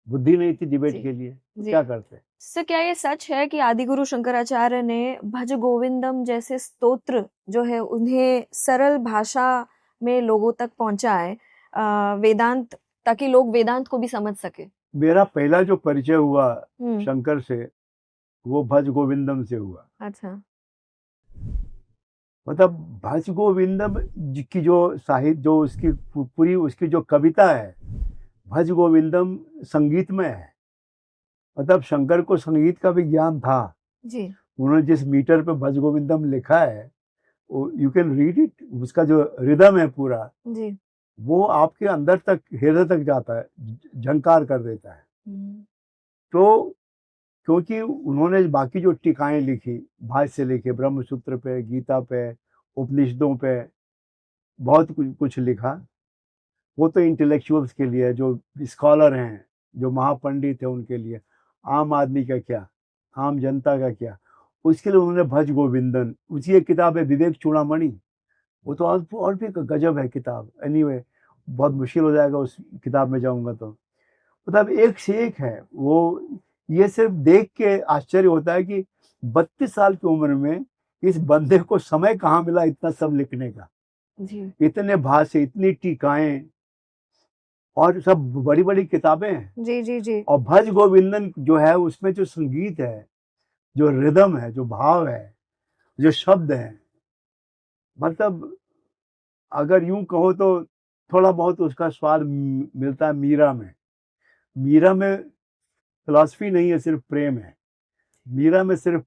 बुद्धि नहीं थी डिबेट जी, के लिए, तो जी। क्या करते। सर, क्या ये सच है कि आदिगुरु शंकराचार्य ने भज गोविंदम जैसे स्तोत्र जो है उन्हें सरल भाषा में लोगों तक पहुंचाए, वेदांत, ताकि लोग वेदांत को भी समझ सके? मेरा पहला जो परिचय हुआ हम्म, शंकर से, वो भज गोविंदम से हुआ। अच्छा, मतलब भज गोविंदम की जो साहित्य, जो उसकी पूरी उसकी जो कविता है, भज गोविंदम संगीतमय है। मतलब शंकर को संगीत का भी ज्ञान था। जी, उन्होंने जिस मीटर पे भज गोविंदम लिखा है, यू कैन रीड इट, उसका जो रिदम है पूरा, जी, वो आपके अंदर तक, हृदय तक जाता है, झंकार कर देता है। तो क्योंकि उन्होंने बाकी जो टीकाएं लिखी, भाष्य लिखे, ब्रह्मसूत्र पे, गीता पे, उपनिषदों पे, बहुत कुछ लिखा, वो तो इंटेलेक्चुअल्स के लिए, जो स्कॉलर हैं, जो महापंडित है, उनके लिए। आम आदमी का क्या, आम जनता का क्या, उसके लिए उन्होंने भज गोविंदन, उसी एक किताब है विवेक चूड़ामणि, वो तो और भी गजब है किताब। एनीवे, बहुत मुश्किल हो जाएगा उस किताब में जाऊंगा तो। मतलब एक से एक है वो। ये सिर्फ देख के आश्चर्य होता है कि 32 साल की उम्र में इस बंदे को समय कहाँ मिला इतना सब लिखने का। जी, इतने भाष्य, इतनी टीकाएं, और सब बड़ी बड़ी किताबें हैं। जी, जी, जी, और भज गोविंदन जो है, उसमें जो संगीत है, जो रिदम है, जो भाव है, जो शब्द है, मतलब अगर यूं कहो तो थोड़ा बहुत उसका स्वाद मिलता है मीरा में। मीरा में फिलॉसफी नहीं है, सिर्फ प्रेम है। मीरा में सिर्फ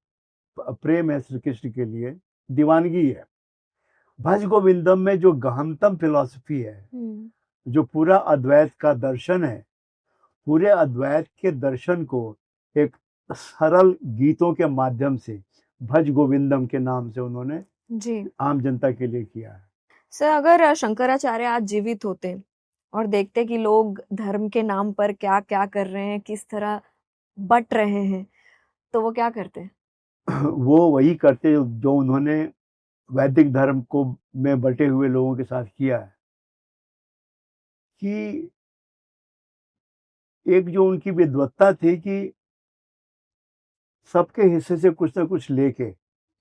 प्रेम है श्री कृष्ण के लिए, दीवानगी है। भज गोविंदम में जो गहनतम फिलॉसफी है, जो पूरा अद्वैत का दर्शन है, पूरे अद्वैत के दर्शन को एक सरल गीतों के माध्यम से भज गोविंदम के नाम से उन्होंने जी। आम जनता के लिए किया है। सर, अगर शंकराचार्य आज जीवित होते और देखते कि लोग धर्म के नाम पर क्या क्या कर रहे हैं, किस तरह बट रहे हैं, तो वो क्या करते? वो वही करते जो उन्होंने वैदिक धर्म को में बटे हुए लोगों के साथ किया है, कि एक जो उनकी विद्वत्ता थी कि सबके हिस्से से कुछ ना कुछ लेके,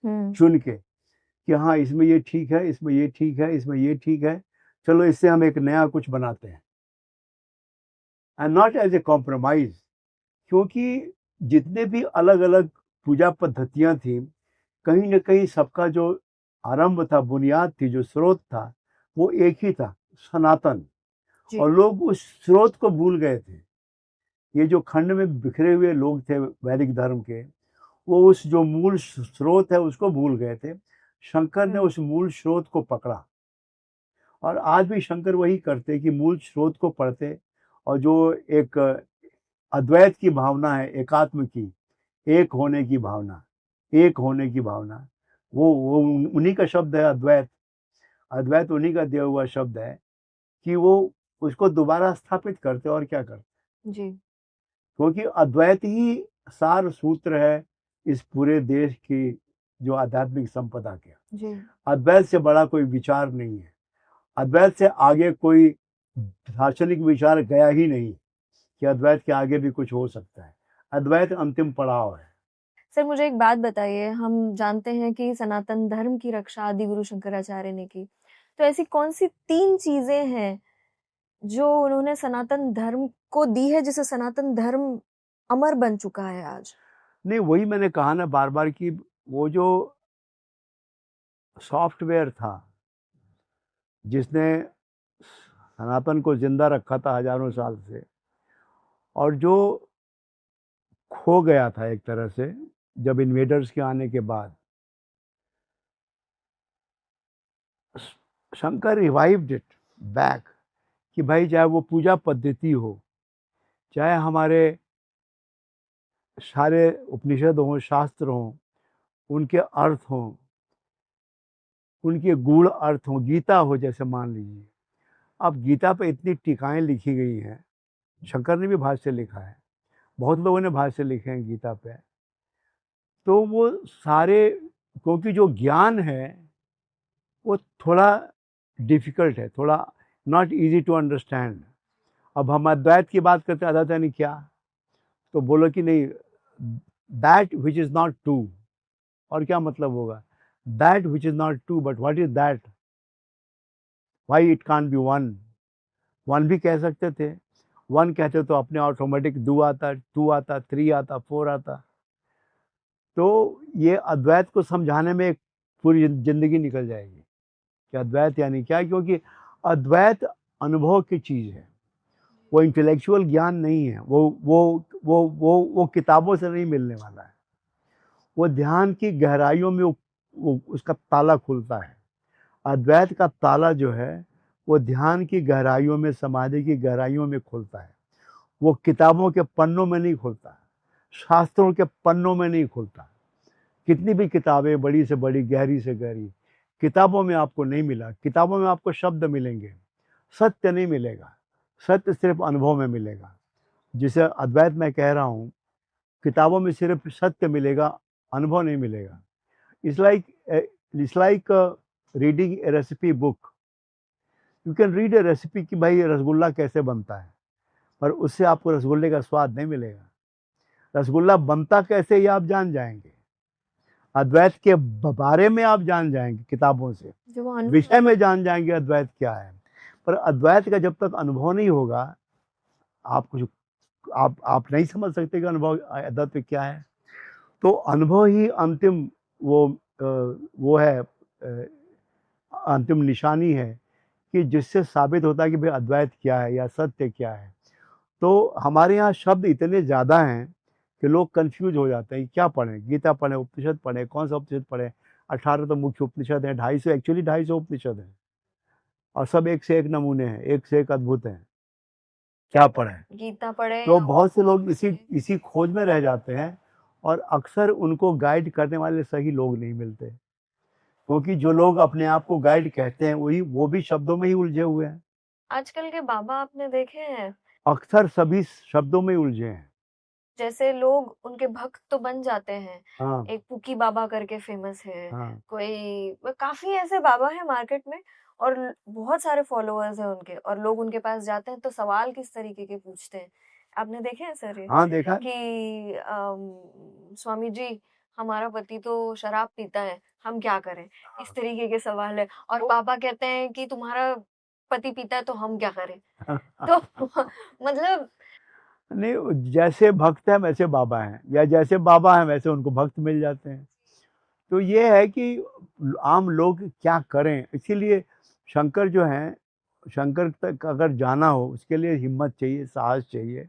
चुन के, कि हाँ इसमें ये ठीक है, इसमें ये ठीक है, इसमें ये ठीक है, चलो इससे हम एक नया कुछ बनाते हैं, and not as a compromise. क्योंकि जितने भी अलग अलग पूजा पद्धतियां थी, कहीं ना कहीं सबका जो आरंभ था, बुनियाद थी, जो स्रोत था, वो एक ही था, सनातन। जी, और लोग उस स्रोत को भूल गए थे। ये जो खंड में बिखरे हुए लोग थे वैदिक धर्म के, वो उस जो मूल स्रोत है उसको भूल गए थे। शंकर ने उस मूल स्रोत को पकड़ा, और आज भी शंकर वही करते कि मूल स्रोत को पढ़ते, और जो एक अद्वैत की भावना है, एकात्म की, एक होने की भावना, एक होने की भावना, वो उन्हीं का शब्द है अद्वैत। अद्वैत उन्हीं का दिया हुआ शब्द है कि वो उसको दोबारा स्थापित करते और क्या करते, जी क्योंकि अद्वैत ही सार सूत्र है इस पूरे देश की जो आध्यात्मिक संपदा के। जी अद्वैत से बड़ा कोई विचार नहीं है, अद्वैत से आगे कोई दार्शनिक विचार गया ही नहीं कि अद्वैत के आगे भी कुछ हो सकता है। अद्वैत अंतिम पड़ाव है। सर, मुझे एक बात बताइए, हम जानते हैं कि सनातन धर्म की रक्षा आदि गुरु शंकराचार्य ने की, तो ऐसी कौन सी 3 चीजें हैं जो उन्होंने सनातन धर्म को दी है, जिससे सनातन धर्म अमर बन चुका है आज? नहीं, वही मैंने कहा ना बार बार कि वो जो सॉफ्टवेयर था जिसने सनातन को जिंदा रखा था हजारों साल से, और जो खो गया था एक तरह से जब इन्वेडर्स के आने के बाद, शंकर रिवाइव्ड इट बैक। कि भाई चाहे वो पूजा पद्धति हो, चाहे हमारे सारे उपनिषद हों, शास्त्र हों, उनके अर्थ हों, उनके गूढ़ अर्थ हों, गीता हो जैसे मान लीजिए। अब गीता पे इतनी टीकाएं लिखी गई हैं, शंकर ने भी भाष्य लिखा है, बहुत लोगों ने भाष्य लिखे हैं गीता पे। तो वो सारे, क्योंकि जो ज्ञान है वो थोड़ा डिफिकल्ट है, थोड़ा नॉट इजी टू अंडरस्टैंड। अब हम अद्वैत की बात करते हैं, अद्वैत यानी क्या, तो बोलो कि नहीं, that which is not true. और क्या मतलब होगा, that which is not true, but what is that, why it can't be one. One भी कह सकते थे, वन कहते तो अपने ऑटोमेटिक दो आता, टू आता, थ्री आता, फोर आता। तो ये अद्वैत को समझाने में एक पूरी जिंदगी निकल जाएगी कि अद्वैत यानी क्या, क्योंकि अद्वैत अनुभव की चीज़ है, वो इंटेलेक्चुअल ज्ञान नहीं है, वो किताबों से नहीं मिलने वाला है। वो ध्यान की गहराइयों में वो उसका ताला खुलता है। अद्वैत का ताला जो है वो ध्यान की गहराइयों में, समाधि की गहराइयों में खुलता है। वो किताबों के पन्नों में नहीं खुलता, शास्त्रों के पन्नों में नहीं खुलता। कितनी भी किताबें, बड़ी से बड़ी, गहरी से गहरी, किताबों में आपको नहीं मिला। किताबों में आपको शब्द मिलेंगे, सत्य नहीं मिलेगा। सत्य सिर्फ अनुभव में मिलेगा। जिसे अद्वैत मैं कह रहा हूँ, किताबों में सिर्फ सत्य मिलेगा, अनुभव नहीं मिलेगा। It's like reading A recipe book. You can read A recipe कि भाई रसगुल्ला कैसे बनता है, पर उससे आपको रसगुल्ले का स्वाद नहीं मिलेगा। रसगुल्ला बनता कैसे ये आप जान जाएंगे, अद्वैत के बारे में आप जान जाएंगे किताबों से, जो वो अनुभव विषय में जान जाएंगे अद्वैत क्या है। पर अद्वैत का जब तक अनुभव नहीं होगा, आप कुछ आप नहीं समझ सकते कि अनुभव अद्वैत क्या है। तो अनुभव ही अंतिम वो है, अंतिम निशानी है कि जिससे साबित होता है कि भाई अद्वैत क्या है या सत्य क्या है। तो हमारे यहाँ शब्द इतने ज़्यादा हैं कि लोग कंफ्यूज हो जाते हैं कि क्या पढ़ें, गीता पढ़ें, उपनिषद पढ़ें, कौन सा उपनिषद पढ़ें। 18 तो मुख्य उपनिषद हैं, 250 एक्चुअली 250 उपनिषद हैं, और सब एक से एक नमूने हैं, एक से एक अद्भुत हैं। क्या पढ़ें, गीता पढ़े तो या बहुत से लोग इसी खोज में रह जाते हैं, और अक्सर उनको गाइड करने वाले सही लोग नहीं मिलते, क्योंकि जो लोग अपने आप को गाइड कहते हैं वो भी शब्दों में ही उलझे हुए हैं। आजकल के बाबा आपने देखे हैं, अक्सर सभी शब्दों में उलझे हैं। जैसे लोग उनके भक्त तो बन जाते हैं। हाँ एक पुकी बाबा करके फेमस है, हाँ कोई काफी ऐसे बाबा है मार्केट में, और बहुत सारे फॉलोअर्स हैं उनके, और लोग उनके पास जाते हैं तो सवाल किस तरीके के पूछते हैं, आपने देखे हैं सर ये? हाँ, देखा है। कि स्वामी जी, हमारा पति तो शराब पीता है, हम क्या करें, इस तरीके के सवाल है। और बाबा कहते हैं कि तुम्हारा पति पीता है तो हम क्या करें। तो मतलब नहीं, जैसे भक्त हैं वैसे बाबा हैं, या जैसे बाबा हैं वैसे उनको भक्त मिल जाते हैं। तो ये है कि आम लोग क्या करें, इसीलिए शंकर जो हैं, शंकर तक अगर जाना हो उसके लिए हिम्मत चाहिए, साहस चाहिए,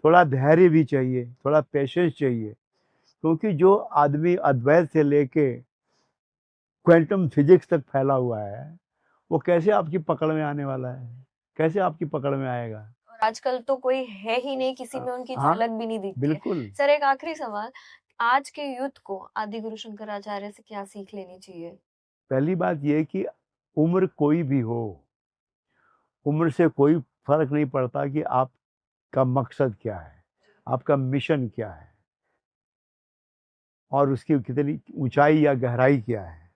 थोड़ा धैर्य भी चाहिए, थोड़ा पेशेंस चाहिए। क्योंकि जो आदमी अद्वैत से लेके क्वांटम फिजिक्स तक फैला हुआ है, वो कैसे आपकी पकड़ में आने वाला है, कैसे आपकी पकड़ में आएगा। और आजकल तो कोई है ही नहीं, किसी में उनकी हाँ, झलक भी नहीं दिखती है। बिल्कुल। सर, एक आखिरी सवाल, आज के यूथ को आदि गुरु शंकराचार्य से क्या सीख लेनी चाहिए? पहली बात यह है कि उम्र कोई भी हो, उम्र से कोई फर्क नहीं पड़ता कि आपका मकसद क्या है, आपका मिशन क्या है और उसकी कितनी ऊंचाई या गहराई क्या है।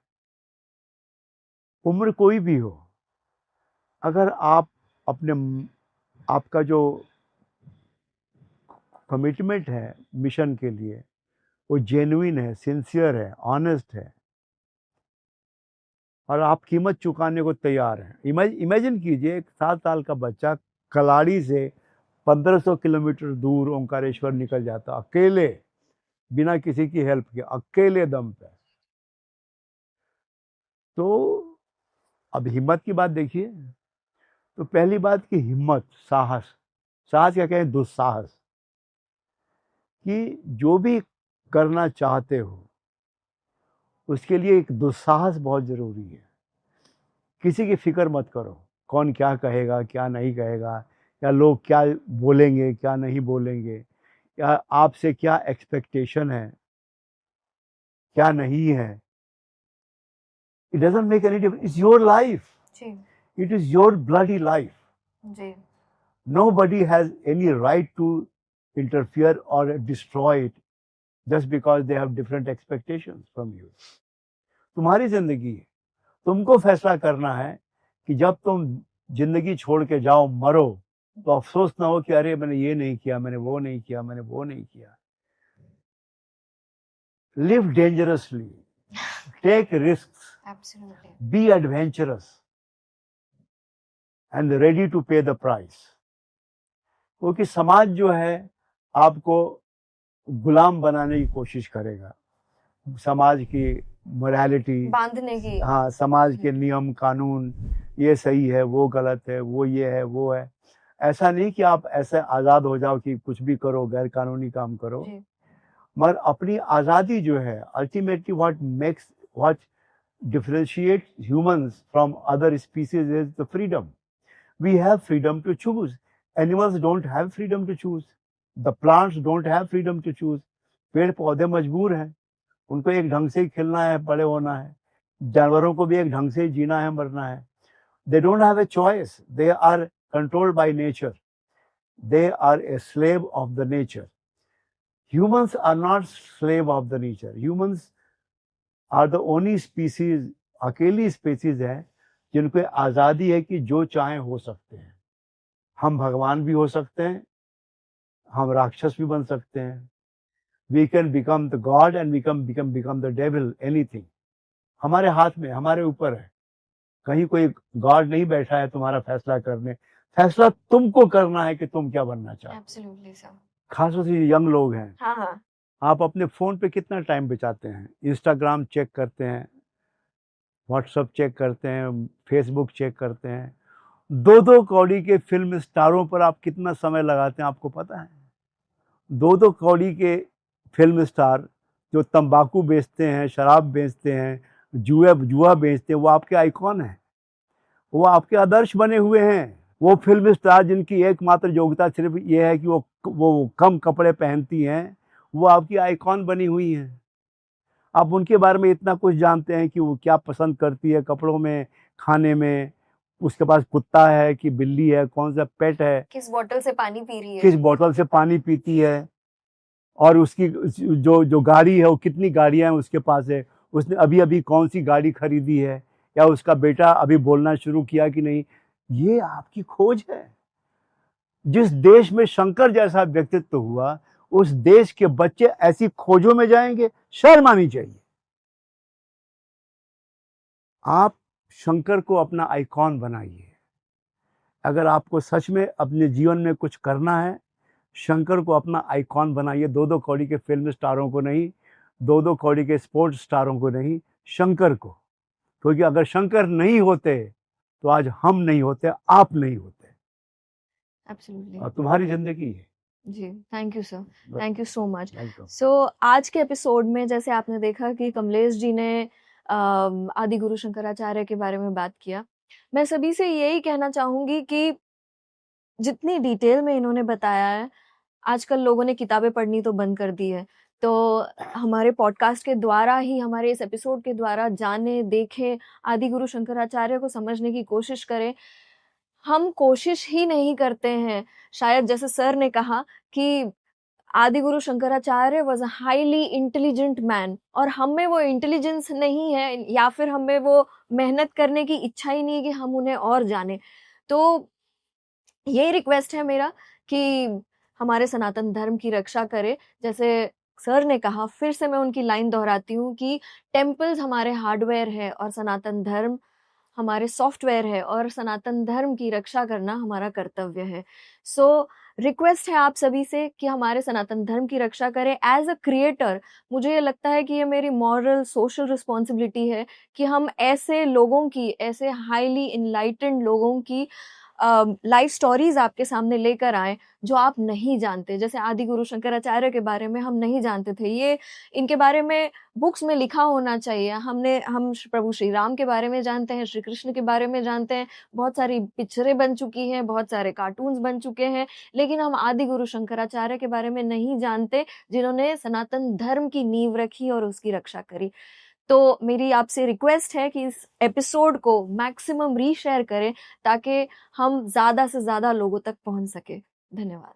उम्र कोई भी हो, अगर आप अपने आपका जो कमिटमेंट है मिशन के लिए वो जेन्युइन है, सिंसियर है, ऑनेस्ट है और आप कीमत चुकाने को तैयार हैं। इमेजिन कीजिए एक 7 साल का बच्चा कलाड़ी से 1500 किलोमीटर दूर ओंकारेश्वर निकल जाता अकेले, बिना किसी की हेल्प के, अकेले दम पे। तो अब हिम्मत की बात देखिए, तो पहली बात की हिम्मत, साहस, साहस क्या कहें, दुस्साहस, कि जो भी करना चाहते हो उसके लिए एक दुस्साहस बहुत जरूरी है। किसी की फिक्र मत करो, कौन क्या कहेगा क्या नहीं कहेगा, या लोग क्या बोलेंगे क्या नहीं बोलेंगे, या आपसे क्या एक्सपेक्टेशन है क्या नहीं है। It doesn't make any difference, it's your life, जी it is your bloody life. जी Nobody has any right to interfere or destroy it just because they have different expectations from you. तुम्हारी जिंदगी है, तुमको फैसला करना है कि जब तुम जिंदगी छोड़ के जाओ, मरो, तो अफसोस ना हो कि अरे मैंने ये नहीं किया, मैंने वो नहीं किया, मैंने वो नहीं किया। Live dangerously, take risks, absolutely be adventurous and ready to pay the price. क्योंकि समाज जो है आपको गुलाम बनाने की कोशिश करेगा, समाज की मोरालिटी, बांधने की। हाँ, समाज के नियम कानून, ये सही है वो गलत है, वो ये है वो है। ऐसा नहीं कि आप ऐसे आज़ाद हो जाओ कि कुछ भी करो, गैर कानूनी काम करो, जी मगर अपनी आज़ादी जो है ultimately what differentiates humans from other species is the freedom. We have freedom to choose. Animals don't have freedom to choose. The plants don't have freedom to choose. पेड़ पौधे मजबूर हैं, उनको एक ढंग से खिलना है, बड़े होना है। जानवरों को भी एक ढंग से जीना है, मरना है। They don't have a choice. They are controlled by nature. They are a slave of the nature. Humans are not slave of the nature. Humans are the only species, अकेली स्पीसीज है जिनको आज़ादी है कि जो चाहे हो सकते हैं। हम भगवान भी हो सकते हैं, हम राक्षस भी बन सकते हैं। We can become the god and become the devil, anything हमारे हाथ में, हमारे ऊपर है। कहीं कोई गॉड नहीं बैठा है तुम्हारा फैसला करने, फैसला तुमको करना है कि तुम क्या बनना चाहते हो। Absolutely sir. खासतौर से यंग लोग हैं, हाँ हाँ आप अपने फोन पे कितना टाइम बिताते हैं? इंस्टाग्राम चेक करते हैं, व्हाट्सएप चेक करते हैं, फेसबुक चेक करते हैं। 2-2 कौड़ी के फिल्म स्टारों पर आप कितना समय लगाते हैं आपको पता है? 2-2 कौड़ी के फिल्म स्टार जो तंबाकू बेचते हैं, शराब बेचते हैं, जुआ बेचते हैं, वो आपके आइकॉन हैं, वो आपके आदर्श बने हुए हैं। वो फिल्म स्टार जिनकी एकमात्र योग्यता सिर्फ ये है कि वो कम कपड़े पहनती हैं, वो आपकी आइकॉन बनी हुई हैं। आप उनके बारे में इतना कुछ जानते हैं कि वो क्या पसंद करती है कपड़ों में, खाने में, उसके पास कुत्ता है कि बिल्ली है, कौन सा पेट है, किस बोतल से पानी पी रही है। किस बोतल से पानी पीती है, और उसकी जो गाड़ी है वो कितनी गाड़ियां हैं उसके पास है, उसने अभी अभी कौन सी गाड़ी खरीदी है, या उसका बेटा अभी बोलना शुरू किया कि नहीं। ये आपकी खोज है। जिस देश में शंकर जैसा व्यक्तित्व हुआ, उस देश के बच्चे ऐसी खोजों में जाएंगे, शर्म आनी चाहिए। आप शंकर को अपना आइकॉन बनाइए। अगर आपको सच में अपने जीवन में कुछ करना है, शंकर को अपना आइकॉन बनाइए। 2-2 कौड़ी के फिल्म स्टारों को नहीं, 2-2 कौड़ी के स्पोर्ट्स स्टारों को नहीं, शंकर को। क्योंकि अगर शंकर नहीं होते तो आज हम नहीं होते, आप नहीं होते। एब्सोल्युटली और तुम्हारी जिंदगी है। जी। Thank you sir, thank you so much. Welcome. So आज के एपिसोड में जैसे आपने देखा कि कमलेश जी ने आदि गुरु शंकराचार्य के बारे में बात किया। मैं सभी से यही कहना चाहूंगी कि जितनी डिटेल में इन्होंने बताया है, आजकल लोगों ने किताबें पढ़नी तो बंद कर दी है। तो हमारे पॉडकास्ट के द्वारा ही, हमारे इस एपिसोड के द्वारा जाने, देखें, आदि गुरु शंकराचार्य को समझने की कोशिश करें। हम कोशिश ही नहीं करते हैं। शायद जैसे सर ने कहा कि आदि Guru Shankaracharya was a highly intelligent man, और हम में वो इंटेलिजेंस नहीं है, या फिर हमें वो मेहनत करने की इच्छा ही नहीं है कि हम उन्हें और जाने। तो यही रिक्वेस्ट है मेरा कि हमारे सनातन धर्म की रक्षा करें। जैसे सर ने कहा, फिर से मैं उनकी लाइन दोहराती हूँ कि टेम्पल्स हमारे हार्डवेयर है और सनातन धर्म हमारे सॉफ्टवेयर है, और सनातन धर्म की रक्षा करना हमारा कर्तव्य है। सो रिक्वेस्ट है आप सभी से कि हमारे सनातन धर्म की रक्षा करें। एज अ क्रिएटर मुझे ये लगता है कि ये मेरी मॉरल सोशल रिस्पॉन्सिबिलिटी है कि हम ऐसे लोगों की, ऐसे हाईली इनलाइटेंड लोगों की लाइफ स्टोरीज आपके सामने लेकर आए जो आप नहीं जानते। जैसे आदि गुरु शंकराचार्य के बारे में हम नहीं जानते थे, ये इनके बारे में बुक्स में लिखा होना चाहिए। हम प्रभु श्री राम के बारे में जानते हैं, श्री कृष्ण के बारे में जानते हैं, बहुत सारी पिक्चरें बन चुकी हैं, बहुत सारे कार्टून्स बन चुके हैं, लेकिन हम आदि गुरु शंकराचार्य के बारे में नहीं जानते, जिन्होंने सनातन धर्म की नींव रखी और उसकी रक्षा करी। तो मेरी आपसे रिक्वेस्ट है कि इस एपिसोड को मैक्सिमम रीशेयर करें ताकि हम ज़्यादा से ज़्यादा लोगों तक पहुंच सके। धन्यवाद।